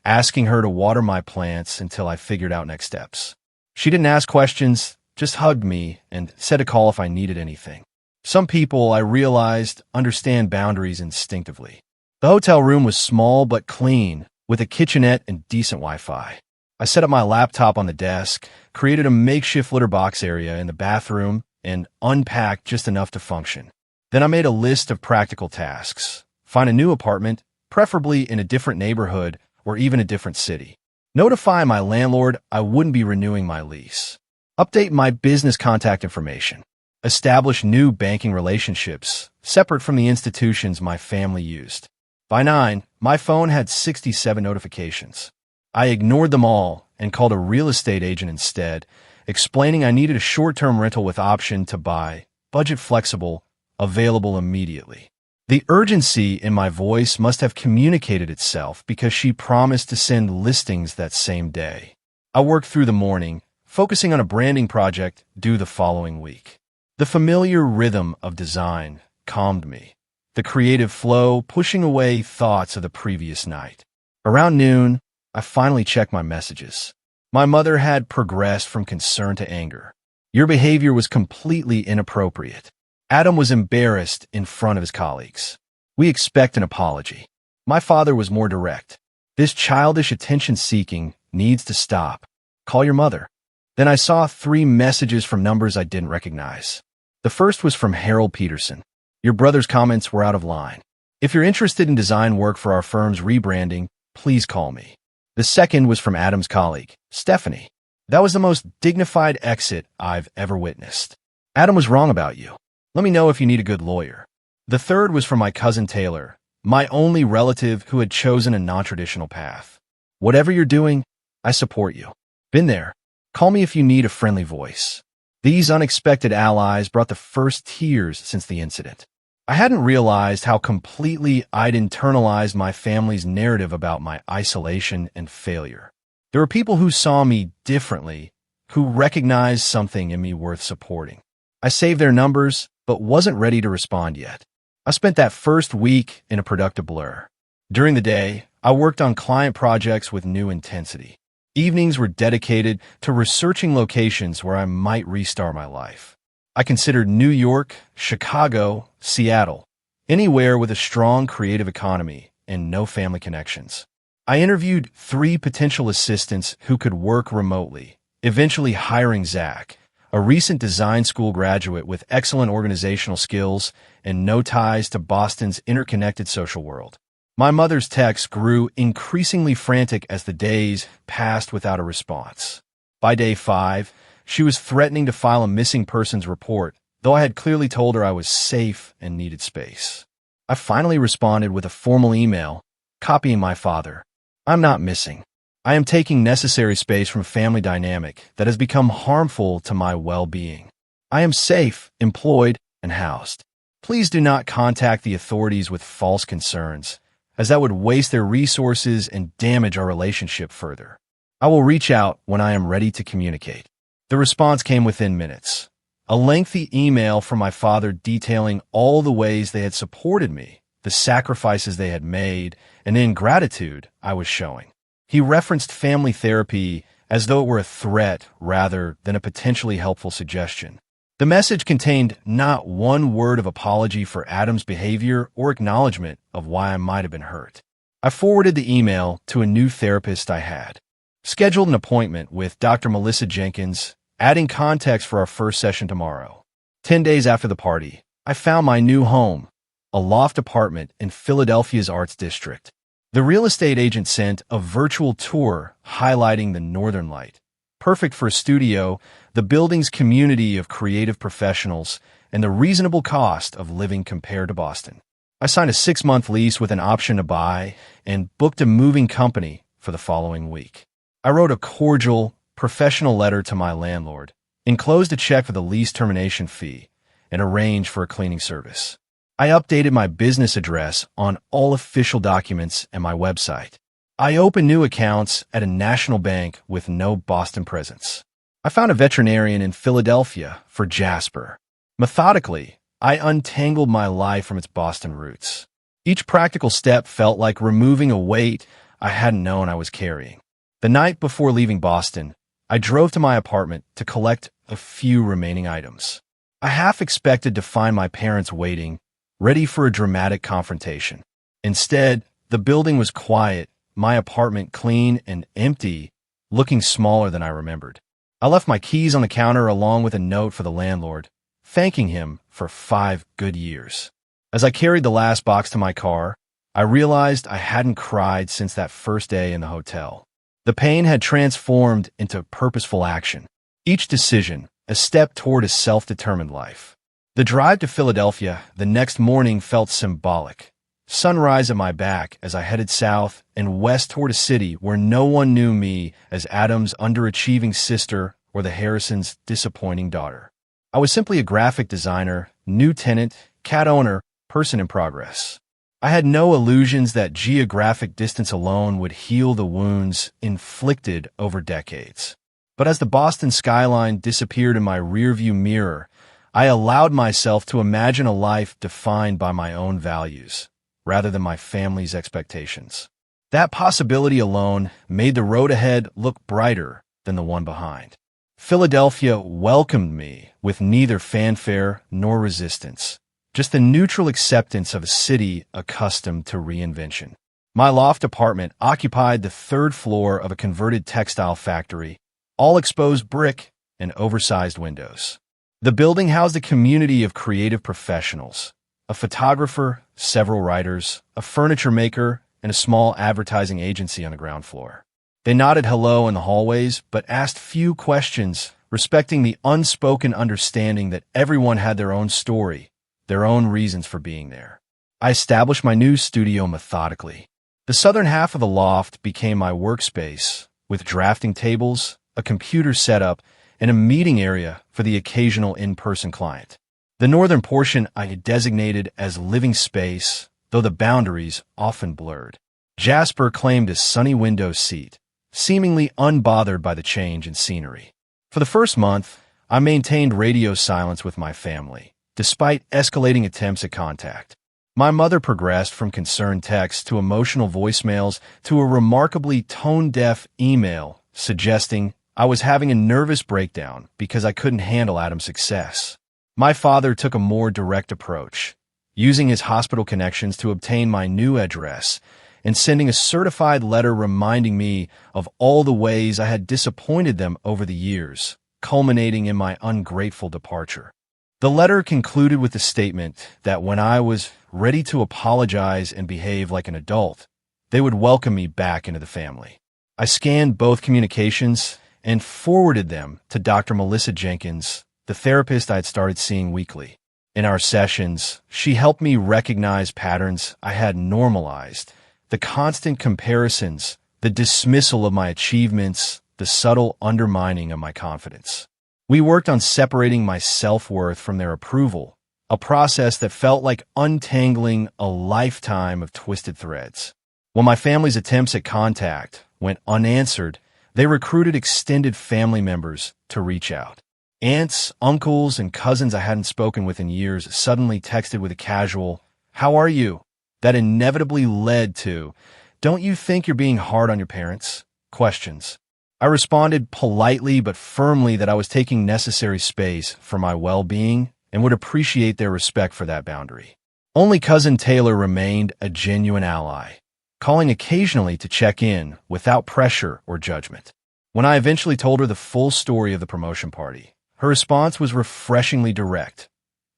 asking her to water my plants until I figured out next steps. She didn't ask questions, just hugged me and said to call if I needed anything. Some people, I realized, understand boundaries instinctively. The hotel room was small but clean, with a kitchenette and decent Wi-Fi. I set up my laptop on the desk, created a makeshift litter box area in the bathroom, and unpacked just enough to function. Then I made a list of practical tasks. Find a new apartment, preferably in a different neighborhood or even a different city. Notify my landlord I wouldn't be renewing my lease. Update my business contact information. Establish new banking relationships, separate from the institutions my family used. By 9, my phone had 67 notifications. I ignored them all and called a real estate agent instead, explaining I needed a short-term rental with option to buy, budget flexible, available immediately. The urgency in my voice must have communicated itself because she promised to send listings that same day. I worked through the morning, focusing on a branding project due the following week. The familiar rhythm of design calmed me, the creative flow pushing away thoughts of the previous night. Around noon, I finally checked my messages. My mother had progressed from concern to anger. Your behavior was completely inappropriate. Adam was embarrassed in front of his colleagues. We expect an apology. My father was more direct. This childish attention-seeking needs to stop. Call your mother. Then I saw 3 messages from numbers I didn't recognize. The first was from Harold Peterson. Your brother's comments were out of line. If you're interested in design work for our firm's rebranding, please call me. The second was from Adam's colleague, Stephanie. That was the most dignified exit I've ever witnessed. Adam was wrong about you. Let me know if you need a good lawyer. The third was from my cousin Taylor, my only relative who had chosen a non-traditional path. Whatever you're doing, I support you. Been there. Call me if you need a friendly voice. These unexpected allies brought the first tears since the incident. I hadn't realized how completely I'd internalized my family's narrative about my isolation and failure. There were people who saw me differently, who recognized something in me worth supporting. I saved their numbers, but wasn't ready to respond yet. I spent that first week in a productive blur. During the day, I worked on client projects with new intensity. Evenings were dedicated to researching locations where I might restart my life. I considered New York, Chicago, Seattle, anywhere with a strong creative economy and no family connections. I interviewed 3 potential assistants who could work remotely, eventually hiring Zach, a recent design school graduate with excellent organizational skills and no ties to Boston's interconnected social world. My mother's texts grew increasingly frantic as the days passed without a response. By day 5, she was threatening to file a missing persons report, though I had clearly told her I was safe and needed space. I finally responded with a formal email, copying my father. I'm not missing. I am taking necessary space from a family dynamic that has become harmful to my well-being. I am safe, employed, and housed. Please do not contact the authorities with false concerns, as that would waste their resources and damage our relationship further. I will reach out when I am ready to communicate. The response came within minutes. A lengthy email from my father detailing all the ways they had supported me, the sacrifices they had made, and the ingratitude I was showing. He referenced family therapy as though it were a threat rather than a potentially helpful suggestion. The message contained not one word of apology for Adam's behavior or acknowledgement of why I might have been hurt. I forwarded the email to a new therapist I had. Scheduled an appointment with Dr. Melissa Jenkins, adding context for our first session tomorrow. 10 days after the party, I found my new home, a loft apartment in Philadelphia's Arts District. The real estate agent sent a virtual tour highlighting the Northern Light, perfect for a studio, the building's community of creative professionals, and the reasonable cost of living compared to Boston. I signed a 6-month lease with an option to buy and booked a moving company for the following week. I wrote a cordial, professional letter to my landlord, enclosed a check for the lease termination fee, and arranged for a cleaning service. I updated my business address on all official documents and my website. I opened new accounts at a national bank with no Boston presence. I found a veterinarian in Philadelphia for Jasper. Methodically, I untangled my life from its Boston roots. Each practical step felt like removing a weight I hadn't known I was carrying. The night before leaving Boston, I drove to my apartment to collect a few remaining items. I half expected to find my parents waiting, ready for a dramatic confrontation. Instead, the building was quiet, my apartment clean and empty, looking smaller than I remembered. I left my keys on the counter along with a note for the landlord, thanking him for 5 good years. As I carried the last box to my car, I realized I hadn't cried since that first day in the hotel. The pain had transformed into purposeful action. Each decision, a step toward a self-determined life. The drive to Philadelphia the next morning felt symbolic. Sunrise at my back as I headed south and west toward a city where no one knew me as Adam's underachieving sister or the Harrisons' disappointing daughter. I was simply a graphic designer, new tenant, cat owner, person in progress. I had no illusions that geographic distance alone would heal the wounds inflicted over decades. But as the Boston skyline disappeared in my rearview mirror, I allowed myself to imagine a life defined by my own values, rather than my family's expectations. That possibility alone made the road ahead look brighter than the one behind. Philadelphia welcomed me with neither fanfare nor resistance, just the neutral acceptance of a city accustomed to reinvention. My loft apartment occupied the third floor of a converted textile factory, all exposed brick and oversized windows. The building housed a community of creative professionals, a photographer, several writers, a furniture maker, and a small advertising agency on the ground floor. They nodded hello in the hallways, but asked few questions, respecting the unspoken understanding that everyone had their own story, their own reasons for being there. I established my new studio methodically. The southern half of the loft became my workspace, with drafting tables, a computer setup, and a meeting area for the occasional in-person client. The northern portion I designated as living space, though the boundaries often blurred. Jasper claimed a sunny window seat, seemingly unbothered by the change in scenery. For the first month, I maintained radio silence with my family, despite escalating attempts at contact. My mother progressed from concerned texts to emotional voicemails to a remarkably tone-deaf email suggesting I was having a nervous breakdown because I couldn't handle Adam's success. My father took a more direct approach, using his hospital connections to obtain my new address and sending a certified letter reminding me of all the ways I had disappointed them over the years, culminating in my ungrateful departure. The letter concluded with the statement that when I was ready to apologize and behave like an adult, they would welcome me back into the family. I scanned both communications and forwarded them to Dr. Melissa Jenkins, the therapist I had started seeing weekly. In our sessions, she helped me recognize patterns I had normalized, the constant comparisons, the dismissal of my achievements, the subtle undermining of my confidence. We worked on separating my self-worth from their approval, a process that felt like untangling a lifetime of twisted threads. When my family's attempts at contact went unanswered, they recruited extended family members to reach out. Aunts, uncles, and cousins I hadn't spoken with in years suddenly texted with a casual, "How are you?" that inevitably led to, "Don't you think you're being hard on your parents?" questions. I responded politely but firmly that I was taking necessary space for my well-being and would appreciate their respect for that boundary. Only Cousin Taylor remained a genuine ally, calling occasionally to check in without pressure or judgment. When I eventually told her the full story of the promotion party, her response was refreshingly direct.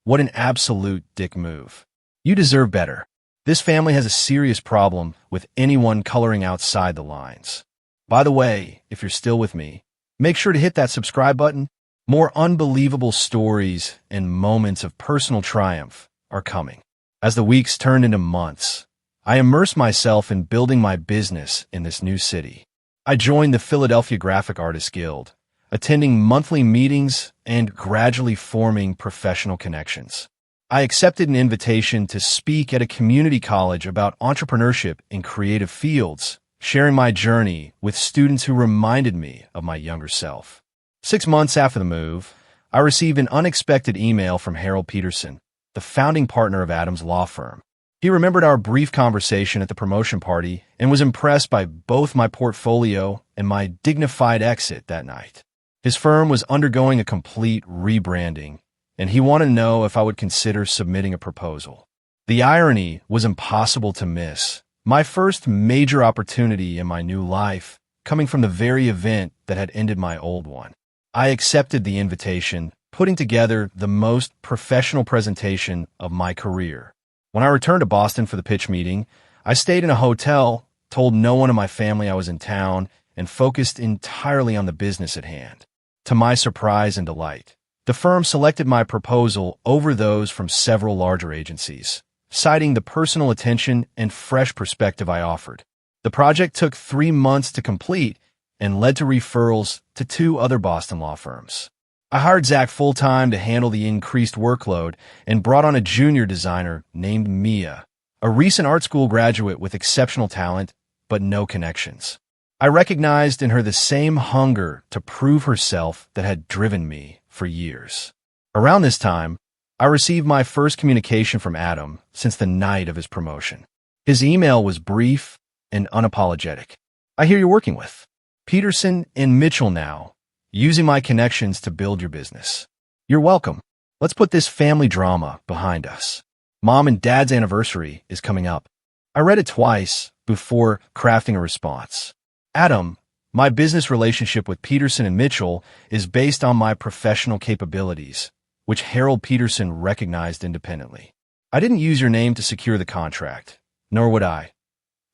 "What an absolute dick move. You deserve better. This family has a serious problem with anyone coloring outside the lines. By the way, if you're still with me, make sure to hit that subscribe button. More unbelievable stories and moments of personal triumph are coming." As the weeks turned into months, I immersed myself in building my business in this new city. I joined the Philadelphia Graphic Artists Guild, attending monthly meetings and gradually forming professional connections. I accepted an invitation to speak at a community college about entrepreneurship in creative fields, sharing my journey with students who reminded me of my younger self. 6 months after the move, I received an unexpected email from Harold Peterson, the founding partner of Adam's law firm. He remembered our brief conversation at the promotion party and was impressed by both my portfolio and my dignified exit that night. His firm was undergoing a complete rebranding, and he wanted to know if I would consider submitting a proposal. The irony was impossible to miss. My first major opportunity in my new life, coming from the very event that had ended my old one. I accepted the invitation, putting together the most professional presentation of my career. When I returned to Boston for the pitch meeting, I stayed in a hotel, told no one in my family I was in town, and focused entirely on the business at hand. To my surprise and delight, the firm selected my proposal over those from several larger agencies, citing the personal attention and fresh perspective I offered. The project took 3 months to complete and led to referrals to 2 other Boston law firms. I hired Zach full-time to handle the increased workload and brought on a junior designer named Mia, a recent art school graduate with exceptional talent but no connections. I recognized in her the same hunger to prove herself that had driven me for years. Around this time, I received my first communication from Adam since the night of his promotion. His email was brief and unapologetic. "I hear you're working with Peterson and Mitchell now, using my connections to build your business. You're welcome. Let's put this family drama behind us. Mom and Dad's anniversary is coming up." I read it twice before crafting a response. "Adam, my business relationship with Peterson and Mitchell is based on my professional capabilities, which Harold Peterson recognized independently. I didn't use your name to secure the contract, nor would I.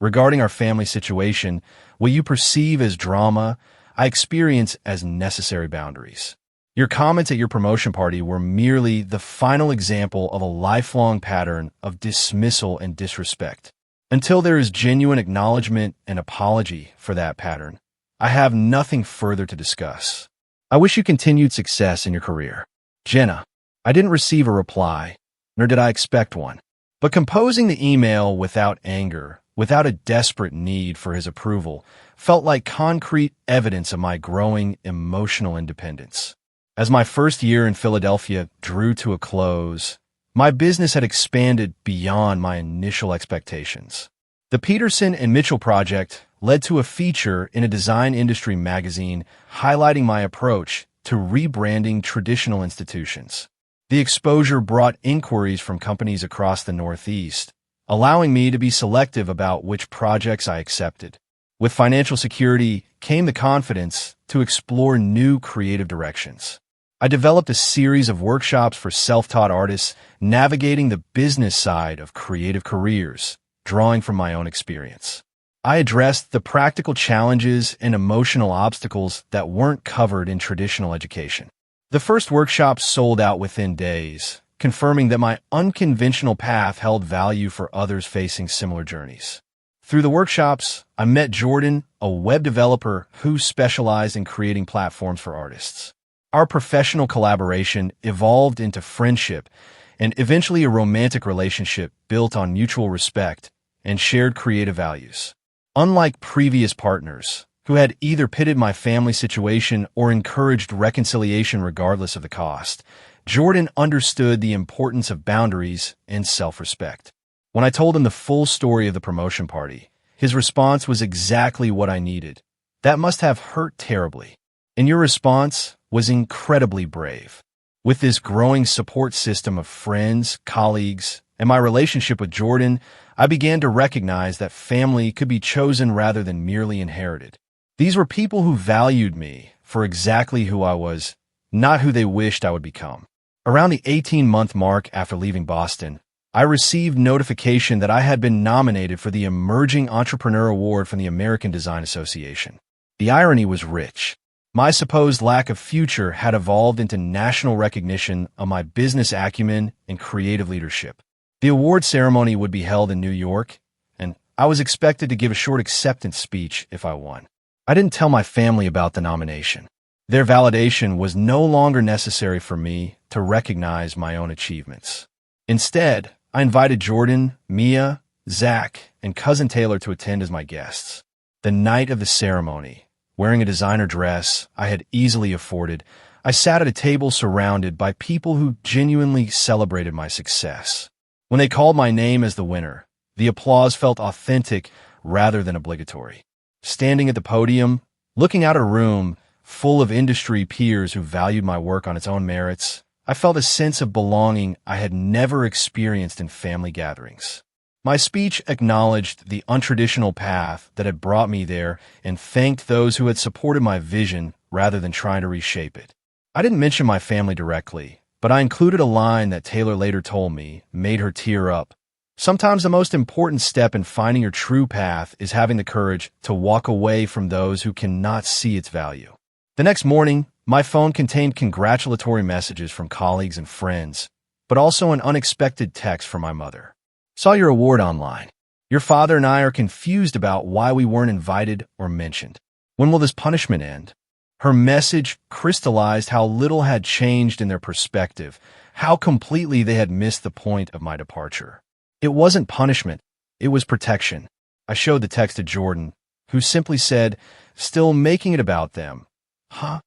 Regarding our family situation, what you perceive as drama, I experience as necessary boundaries. Your comments at your promotion party were merely the final example of a lifelong pattern of dismissal and disrespect. Until there is genuine acknowledgement and apology for that pattern, I have nothing further to discuss. I wish you continued success in your career. Jenna." I didn't receive a reply, nor did I expect one. But composing the email without anger, without a desperate need for his approval, felt like concrete evidence of my growing emotional independence. As my first year in Philadelphia drew to a close, my business had expanded beyond my initial expectations. The Peterson and Mitchell project led to a feature in a design industry magazine highlighting my approach to rebranding traditional institutions. The exposure brought inquiries from companies across the Northeast, allowing me to be selective about which projects I accepted. With financial security came the confidence to explore new creative directions. I developed a series of workshops for self-taught artists navigating the business side of creative careers, drawing from my own experience. I addressed the practical challenges and emotional obstacles that weren't covered in traditional education. The first workshop sold out within days, confirming that my unconventional path held value for others facing similar journeys. Through the workshops, I met Jordan, a web developer who specialized in creating platforms for artists. Our professional collaboration evolved into friendship and eventually a romantic relationship built on mutual respect and shared creative values. Unlike previous partners, who had either pitted my family situation or encouraged reconciliation regardless of the cost, Jordan understood the importance of boundaries and self-respect. When I told him the full story of the promotion party, his response was exactly what I needed. "That must have hurt terribly. And your response was incredibly brave." With this growing support system of friends, colleagues, and my relationship with Jordan, I began to recognize that family could be chosen rather than merely inherited. These were people who valued me for exactly who I was, not who they wished I would become. Around the 18-month mark after leaving Boston, I received notification that I had been nominated for the Emerging Entrepreneur Award from the American Design Association. The irony was rich. My supposed lack of future had evolved into national recognition of my business acumen and creative leadership. The award ceremony would be held in New York, and I was expected to give a short acceptance speech if I won. I didn't tell my family about the nomination. Their validation was no longer necessary for me to recognize my own achievements. Instead, I invited Jordan, Mia, Zach, and Cousin Taylor to attend as my guests. The night of the ceremony, wearing a designer dress I had easily afforded, I sat at a table surrounded by people who genuinely celebrated my success. When they called my name as the winner, the applause felt authentic rather than obligatory. Standing at the podium, looking out at a room full of industry peers who valued my work on its own merits, I felt a sense of belonging I had never experienced in family gatherings. My speech acknowledged the untraditional path that had brought me there and thanked those who had supported my vision rather than trying to reshape it. I didn't mention my family directly, but I included a line that Taylor later told me made her tear up. Sometimes the most important step in finding your true path is having the courage to walk away from those who cannot see its value. The next morning, my phone contained congratulatory messages from colleagues and friends, but also an unexpected text from my mother. Saw your award online. Your father and I are confused about why we weren't invited or mentioned. When will this punishment end? Her message crystallized how little had changed in their perspective, how completely they had missed the point of my departure. It wasn't punishment, it was protection. I showed the text to Jordan, who simply said, "Still making it about them." Huh?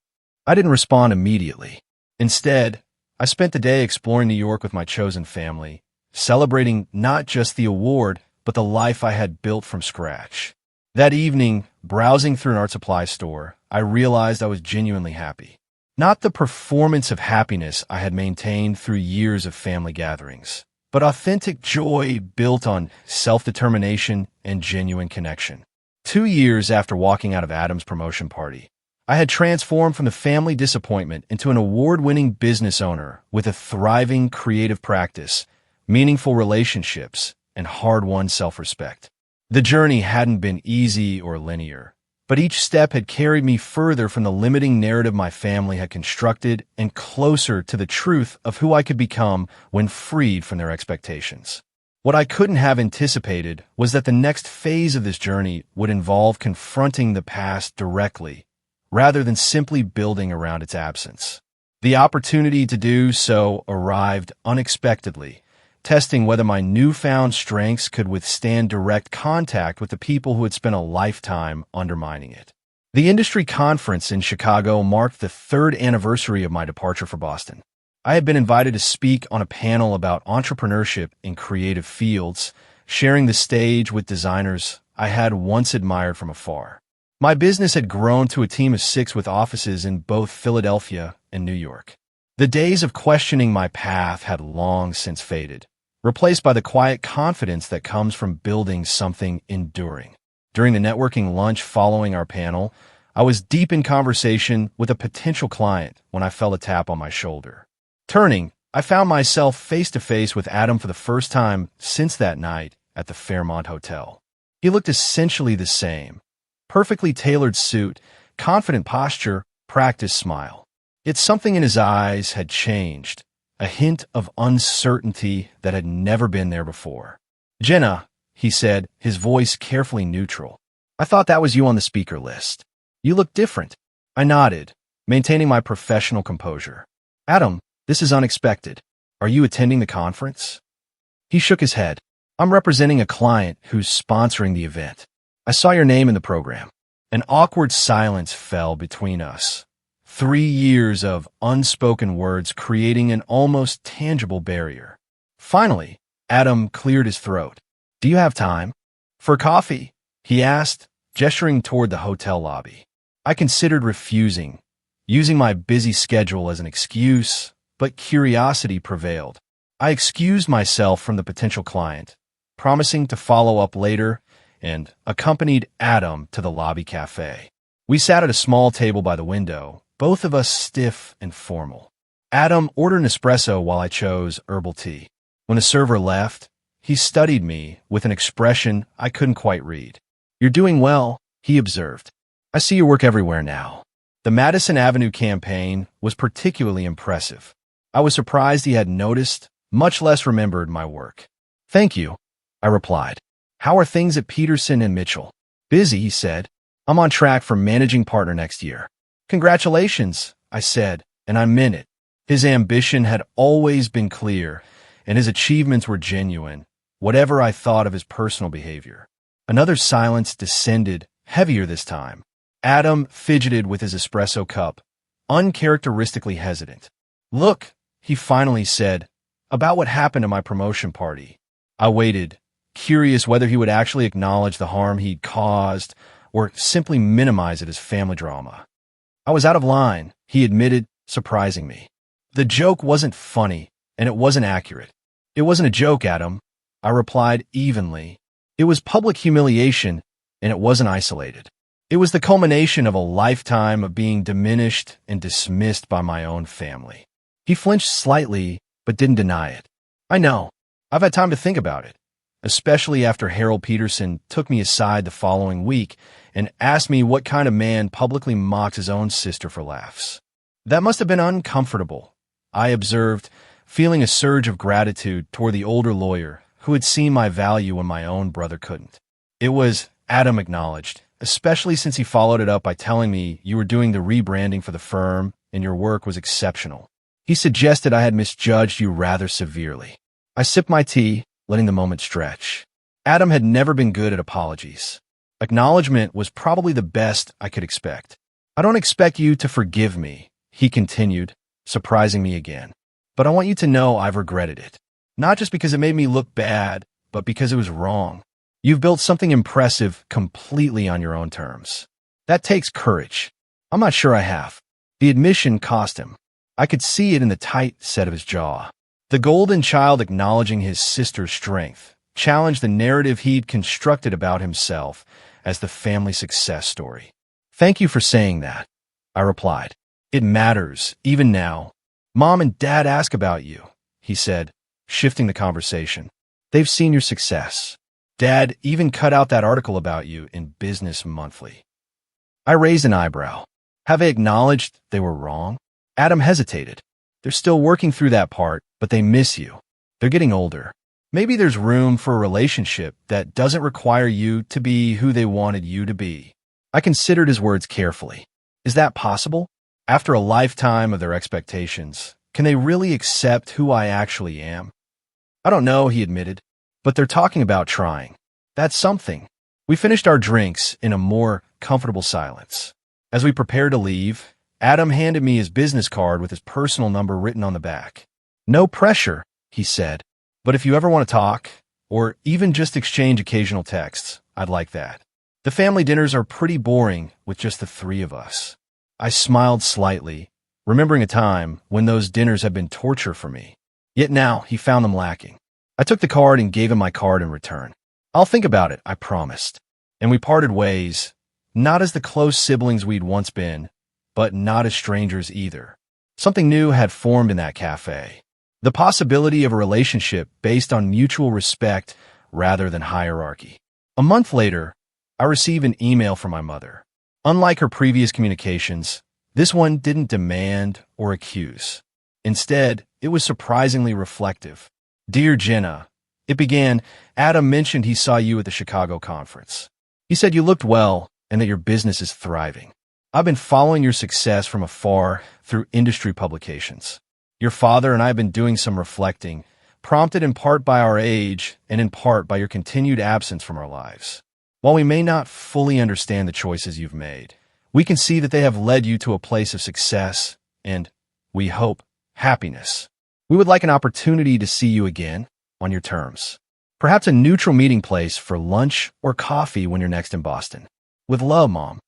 I didn't respond immediately. Instead, I spent the day exploring New York with my chosen family, celebrating not just the award, but the life I had built from scratch. That evening, browsing through an art supply store, I realized I was genuinely happy. Not the performance of happiness I had maintained through years of family gatherings, but authentic joy built on self-determination and genuine connection. 2 years after walking out of Adam's promotion party, I had transformed from the family disappointment into an award-winning business owner with a thriving creative practice, meaningful relationships, and hard-won self-respect. The journey hadn't been easy or linear, but each step had carried me further from the limiting narrative my family had constructed and closer to the truth of who I could become when freed from their expectations. What I couldn't have anticipated was that the next phase of this journey would involve confronting the past directly, rather than simply building around its absence. The opportunity to do so arrived unexpectedly, testing whether my newfound strengths could withstand direct contact with the people who had spent a lifetime undermining it. The industry conference in Chicago marked the 3rd anniversary of my departure for Boston. I had been invited to speak on a panel about entrepreneurship in creative fields, sharing the stage with designers I had once admired from afar. My business had grown to a team of 6 with offices in both Philadelphia and New York. The days of questioning my path had long since faded, replaced by the quiet confidence that comes from building something enduring. During the networking lunch following our panel, I was deep in conversation with a potential client when I felt a tap on my shoulder. Turning, I found myself face-to-face with Adam for the first time since that night at the Fairmont Hotel. He looked essentially the same. Perfectly tailored suit, confident posture, practiced smile. Yet something in his eyes had changed, a hint of uncertainty that had never been there before. "Jenna," he said, his voice carefully neutral. "I thought that was you on the speaker list. You look different." I nodded, maintaining my professional composure. "Adam, this is unexpected. Are you attending the conference?" He shook his head. "I'm representing a client who's sponsoring the event. I saw your name in the program." An awkward silence fell between us. 3 years of unspoken words creating an almost tangible barrier. Finally, Adam cleared his throat. "Do you have time?" "For coffee?" he asked, gesturing toward the hotel lobby. I considered refusing, using my busy schedule as an excuse, but curiosity prevailed. I excused myself from the potential client, promising to follow up later, and accompanied Adam to the lobby cafe. We sat at a small table by the window, both of us stiff and formal. Adam ordered an espresso while I chose herbal tea. When the server left, he studied me with an expression I couldn't quite read. "You're doing well," he observed. "I see your work everywhere now." The Madison Avenue campaign was particularly impressive. I was surprised he had noticed, much less remembered, my work. "Thank you," I replied. "How are things at Peterson and Mitchell?" "Busy," he said. "I'm on track for managing partner next year." "Congratulations," I said, and I meant it. His ambition had always been clear, and his achievements were genuine, whatever I thought of his personal behavior. Another silence descended, heavier this time. Adam fidgeted with his espresso cup, uncharacteristically hesitant. "Look," he finally said, "about what happened at my promotion party." I waited, curious whether he would actually acknowledge the harm he'd caused or simply minimize it as family drama. "I was out of line," he admitted, surprising me. The joke wasn't funny, and it wasn't accurate. "It wasn't a joke, Adam," I replied evenly. "It was public humiliation, and it wasn't isolated. It was the culmination of a lifetime of being diminished and dismissed by my own family." He flinched slightly, but didn't deny it. "I know. I've had time to think about it. especially after Harold Peterson took me aside the following week and asked me what kind of man publicly mocked his own sister for laughs. That must have been uncomfortable, I observed, feeling a surge of gratitude toward the older lawyer who had seen my value when my own brother couldn't. It was, Adam acknowledged, especially since he followed it up by telling me you were doing the rebranding for the firm and your work was exceptional. He suggested I had misjudged you rather severely. I sipped my tea, letting the moment stretch. Adam had never been good at apologies. Acknowledgement was probably the best I could expect. I don't expect you to forgive me, he continued, surprising me again. But I want you to know I've regretted it. Not just because it made me look bad, but because it was wrong. You've built something impressive completely on your own terms. That takes courage. I'm not sure I have. The admission cost him. I could see it in the tight set of his jaw. The golden child acknowledging his sister's strength challenged the narrative he'd constructed about himself as the family success story. Thank you for saying that, I replied. It matters, even now. Mom and Dad ask about you, he said, shifting the conversation. They've seen your success. Dad even cut out that article about you in Business Monthly. I raised an eyebrow. Have they acknowledged they were wrong? Adam hesitated. They're still working through that part, but they miss you. They're getting older. Maybe there's room for a relationship that doesn't require you to be who they wanted you to be. I considered his words carefully. Is that possible? After a lifetime of their expectations, can they really accept who I actually am? I don't know, he admitted, but they're talking about trying. That's something. We finished our drinks in a more comfortable silence. As we prepared to leave, Adam handed me his business card with his personal number written on the back. No pressure, he said, but if you ever want to talk, or even just exchange occasional texts, I'd like that. The family dinners are pretty boring with just the three of us. I smiled slightly, remembering a time when those dinners had been torture for me. Yet now he found them lacking. I took the card and gave him my card in return. I'll think about it, I promised. And we parted ways, not as the close siblings we'd once been, but not as strangers either. Something new had formed in that cafe. The possibility of a relationship based on mutual respect rather than hierarchy. A month later, I received an email from my mother. Unlike her previous communications, this one didn't demand or accuse. Instead, it was surprisingly reflective. Dear Jenna, it began, Adam mentioned he saw you at the Chicago conference. He said you looked well and that your business is thriving. I've been following your success from afar through industry publications. Your father and I have been doing some reflecting, prompted in part by our age and in part by your continued absence from our lives. While we may not fully understand the choices you've made, we can see that they have led you to a place of success and, we hope, happiness. We would like an opportunity to see you again on your terms. Perhaps a neutral meeting place for lunch or coffee when you're next in Boston. With love, Mom.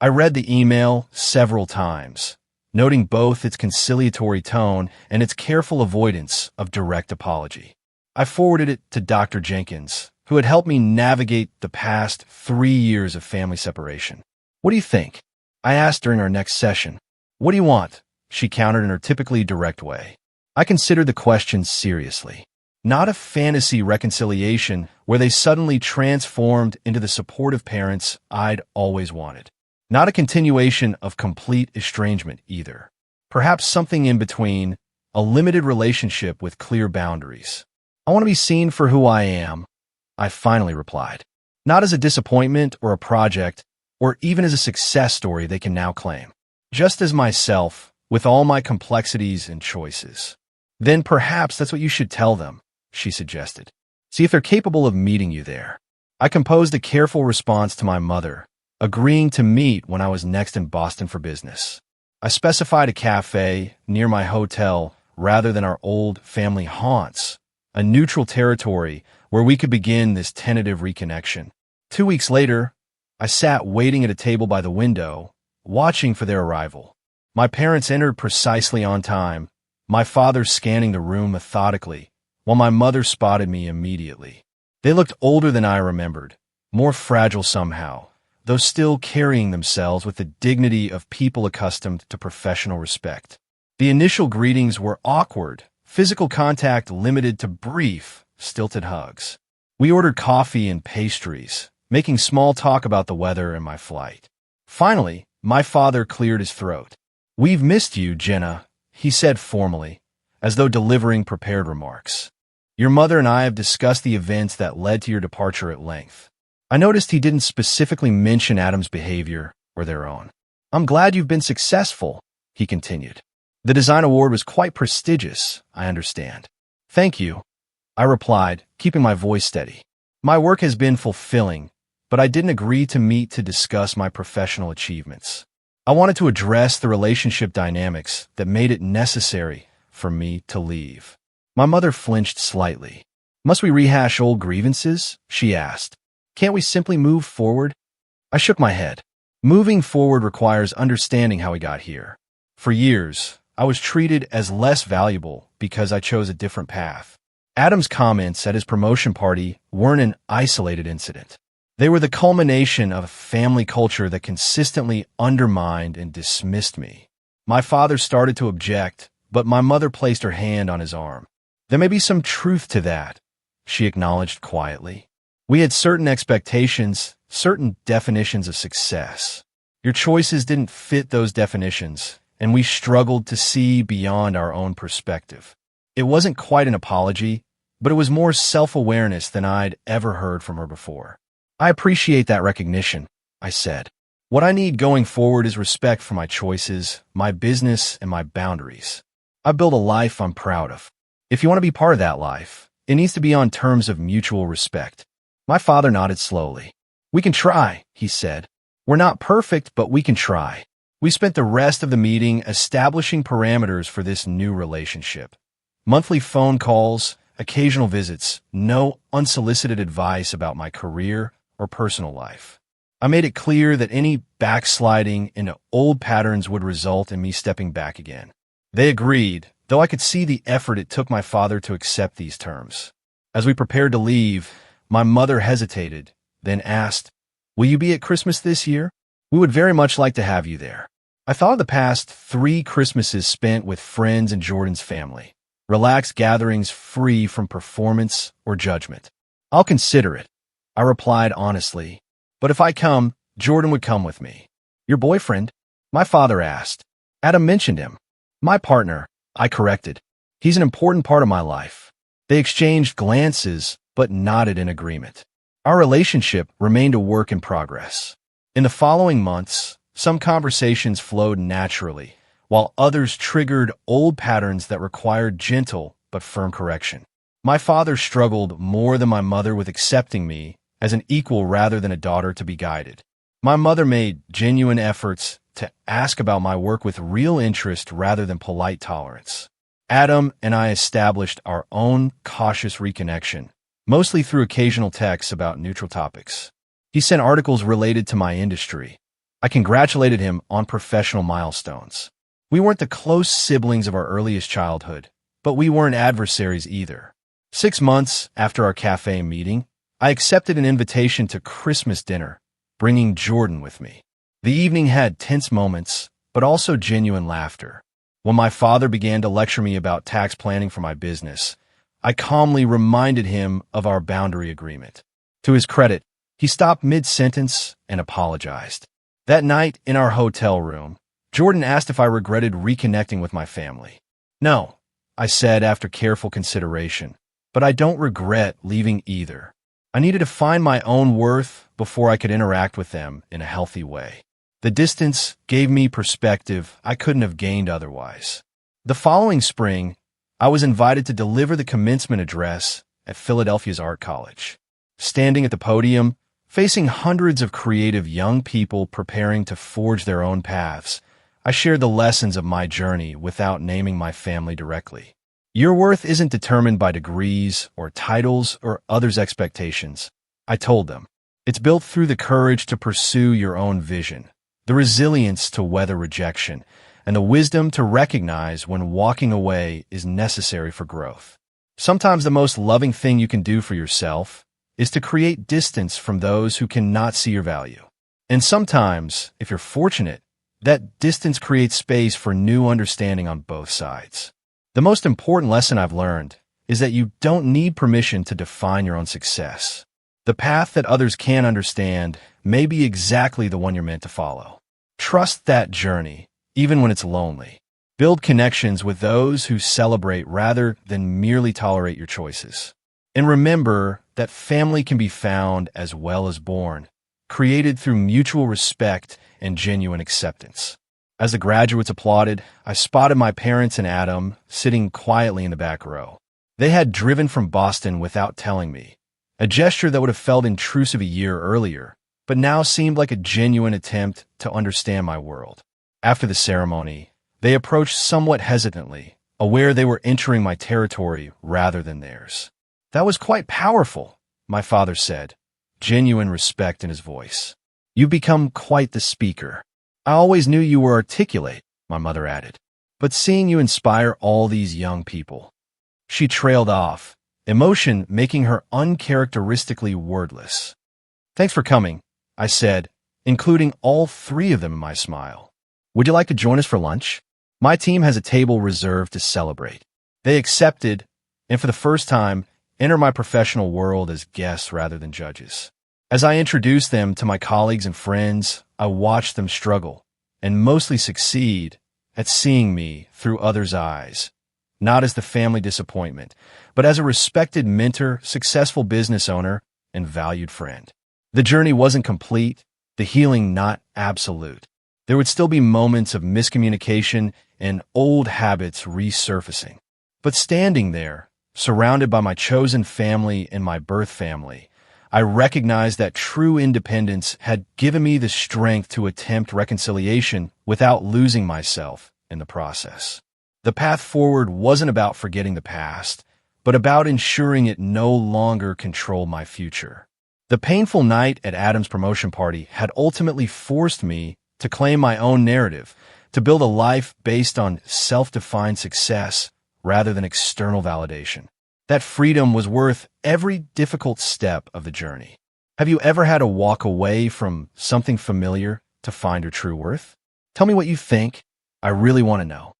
I read the email several times, noting both its conciliatory tone and its careful avoidance of direct apology. I forwarded it to Dr. Jenkins, who had helped me navigate the past 3 years of family separation. What do you think? I asked during our next session. What do you want? She countered in her typically direct way. I considered the question seriously. Not a fantasy reconciliation where they suddenly transformed into the supportive parents I'd always wanted. Not a continuation of complete estrangement either. Perhaps something in between, a limited relationship with clear boundaries. I want to be seen for who I am, I finally replied. Not as a disappointment or a project, or even as a success story they can now claim. Just as myself, with all my complexities and choices. Then perhaps that's what you should tell them, she suggested. See if they're capable of meeting you there. I composed a careful response to my mother, agreeing to meet when I was next in Boston for business. I specified a cafe near my hotel rather than our old family haunts, a neutral territory where we could begin this tentative reconnection. 2 weeks later, I sat waiting at a table by the window, watching for their arrival. My parents entered precisely on time, my father scanning the room methodically, while my mother spotted me immediately. They looked older than I remembered, more fragile somehow, though still carrying themselves with the dignity of people accustomed to professional respect. The initial greetings were awkward, physical contact limited to brief, stilted hugs. We ordered coffee and pastries, making small talk about the weather and my flight. Finally, my father cleared his throat. "We've missed you, Jenna," he said formally, as though delivering prepared remarks. "Your mother and I have discussed the events that led to your departure at length." I noticed he didn't specifically mention Adam's behavior or their own. "I'm glad you've been successful," he continued. "The design award was quite prestigious, I understand." "Thank you," I replied, keeping my voice steady. "My work has been fulfilling, but I didn't agree to meet to discuss my professional achievements. I wanted to address the relationship dynamics that made it necessary for me to leave." My mother flinched slightly. "Must we rehash old grievances?" she asked. "Can't we simply move forward?" I shook my head. Moving forward requires understanding how we got here. For years, I was treated as less valuable because I chose a different path. Adam's comments at his promotion party weren't an isolated incident. They were the culmination of a family culture that consistently undermined and dismissed me. My father started to object, but my mother placed her hand on his arm. "There may be some truth to that," she acknowledged quietly. "We had certain expectations, certain definitions of success. Your choices didn't fit those definitions, and we struggled to see beyond our own perspective." It wasn't quite an apology, but it was more self-awareness than I'd ever heard from her before. "I appreciate that recognition," I said. "What I need going forward is respect for my choices, my business, and my boundaries. I built a life I'm proud of. If you want to be part of that life, it needs to be on terms of mutual respect." My father nodded slowly. "We can try," he said. "We're not perfect, but we can try." We spent the rest of the meeting establishing parameters for this new relationship. Monthly phone calls, occasional visits, no unsolicited advice about my career or personal life. I made it clear that any backsliding into old patterns would result in me stepping back again. They agreed, though I could see the effort it took my father to accept these terms. As we prepared to leave, my mother hesitated, then asked, "Will you be at Christmas this year? We would very much like to have you there." I thought of the past 3 Christmases spent with friends and Jordan's family. Relaxed gatherings free from performance or judgment. "I'll consider it," I replied honestly. "But if I come, Jordan would come with me." "Your boyfriend?" my father asked. Adam mentioned him. "My partner," I corrected. "He's an important part of my life." They exchanged glances, but nodded in agreement. Our relationship remained a work in progress. In the following months, some conversations flowed naturally, while others triggered old patterns that required gentle but firm correction. My father struggled more than my mother with accepting me as an equal rather than a daughter to be guided. My mother made genuine efforts to ask about my work with real interest rather than polite tolerance. Adam and I established our own cautious reconnection, mostly through occasional texts about neutral topics. He sent articles related to my industry. I congratulated him on professional milestones. We weren't the close siblings of our earliest childhood, but we weren't adversaries either. 6 months after our cafe meeting, I accepted an invitation to Christmas dinner, bringing Jordan with me. The evening had tense moments, but also genuine laughter. When my father began to lecture me about tax planning for my business, I calmly reminded him of our boundary agreement. To his credit, he stopped mid-sentence and apologized. That night in our hotel room, Jordan asked if I regretted reconnecting with my family. "No," I said after careful consideration, "but I don't regret leaving either. I needed to find my own worth before I could interact with them in a healthy way." The distance gave me perspective I couldn't have gained otherwise. The following spring, I was invited to deliver the commencement address at Philadelphia's Art College. Standing at the podium, facing hundreds of creative young people preparing to forge their own paths, I shared the lessons of my journey without naming my family directly. "Your worth isn't determined by degrees or titles or others' expectations," I told them. "It's built through the courage to pursue your own vision, the resilience to weather rejection, and the wisdom to recognize when walking away is necessary for growth. Sometimes the most loving thing you can do for yourself is to create distance from those who cannot see your value. And sometimes, if you're fortunate, that distance creates space for new understanding on both sides." The most important lesson I've learned is that you don't need permission to define your own success. The path that others can't understand may be exactly the one you're meant to follow. Trust that journey, even when it's lonely. Build connections with those who celebrate rather than merely tolerate your choices. And remember that family can be found as well as born, created through mutual respect and genuine acceptance. As the graduates applauded, I spotted my parents and Adam sitting quietly in the back row. They had driven from Boston without telling me, a gesture that would have felt intrusive a year earlier, but now seemed like a genuine attempt to understand my world. After the ceremony, they approached somewhat hesitantly, aware they were entering my territory rather than theirs. "That was quite powerful," my father said, genuine respect in his voice. "You've become quite the speaker." "I always knew you were articulate," my mother added, "but seeing you inspire all these young people." She trailed off, emotion making her uncharacteristically wordless. "Thanks for coming," I said, including all three of them in my smile. "Would you like to join us for lunch? My team has a table reserved to celebrate." They accepted, and for the first time, enter my professional world as guests rather than judges. As I introduced them to my colleagues and friends, I watched them struggle, and mostly succeed, at seeing me through others' eyes, not as the family disappointment, but as a respected mentor, successful business owner, and valued friend. The journey wasn't complete, the healing not absolute. There would still be moments of miscommunication and old habits resurfacing. But standing there, surrounded by my chosen family and my birth family, I recognized that true independence had given me the strength to attempt reconciliation without losing myself in the process. The path forward wasn't about forgetting the past, but about ensuring it no longer controlled my future. The painful night at Adam's promotion party had ultimately forced me to claim my own narrative, to build a life based on self-defined success rather than external validation. That freedom was worth every difficult step of the journey. Have you ever had to walk away from something familiar to find your true worth? Tell me what you think. I really want to know.